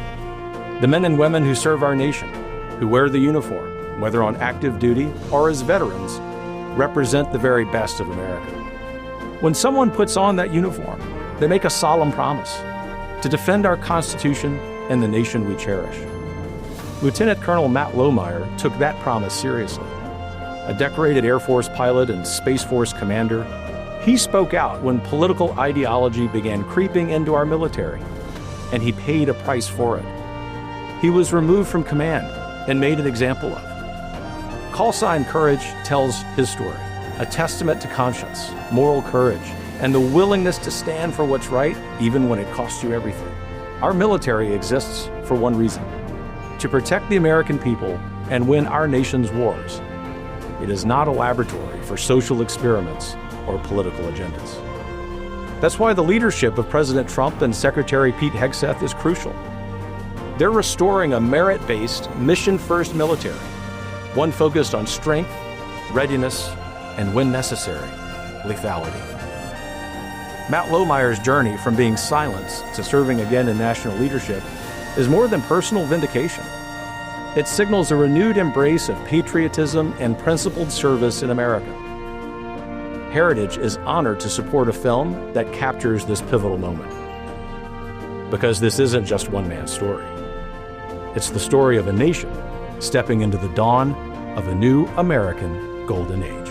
The men and women who serve our nation, who wear the uniform, whether on active duty or as veterans, represent the very best of America. When someone puts on that uniform, they make a solemn promise to defend our Constitution and the nation we cherish. Lieutenant Colonel Matt Lohmeyer took that promise seriously. A decorated Air Force pilot and Space Force commander, he spoke out when political ideology began creeping into our military, and he paid a price for it. He was removed from command and made an example of. CallSignCourage tells his story, a testament to conscience, moral courage, and the willingness to stand for what's right, even when it costs you everything. Our military exists for one reason: to protect the American people and win our nation's wars. It is not a laboratory for social experiments or political agendas. That's why the leadership of President Trump and Secretary Pete Hegseth is crucial. They're restoring a merit-based, mission-first military, one focused on strength, readiness, and when necessary, lethality. Matt Lohmeyer's journey from being silenced to serving again in national leadership is more than personal vindication. It signals a renewed embrace of patriotism and principled service in America. Heritage is honored to support a film that captures this pivotal moment. Because this isn't just one man's story. It's the story of a nation stepping into the dawn of a new American golden age.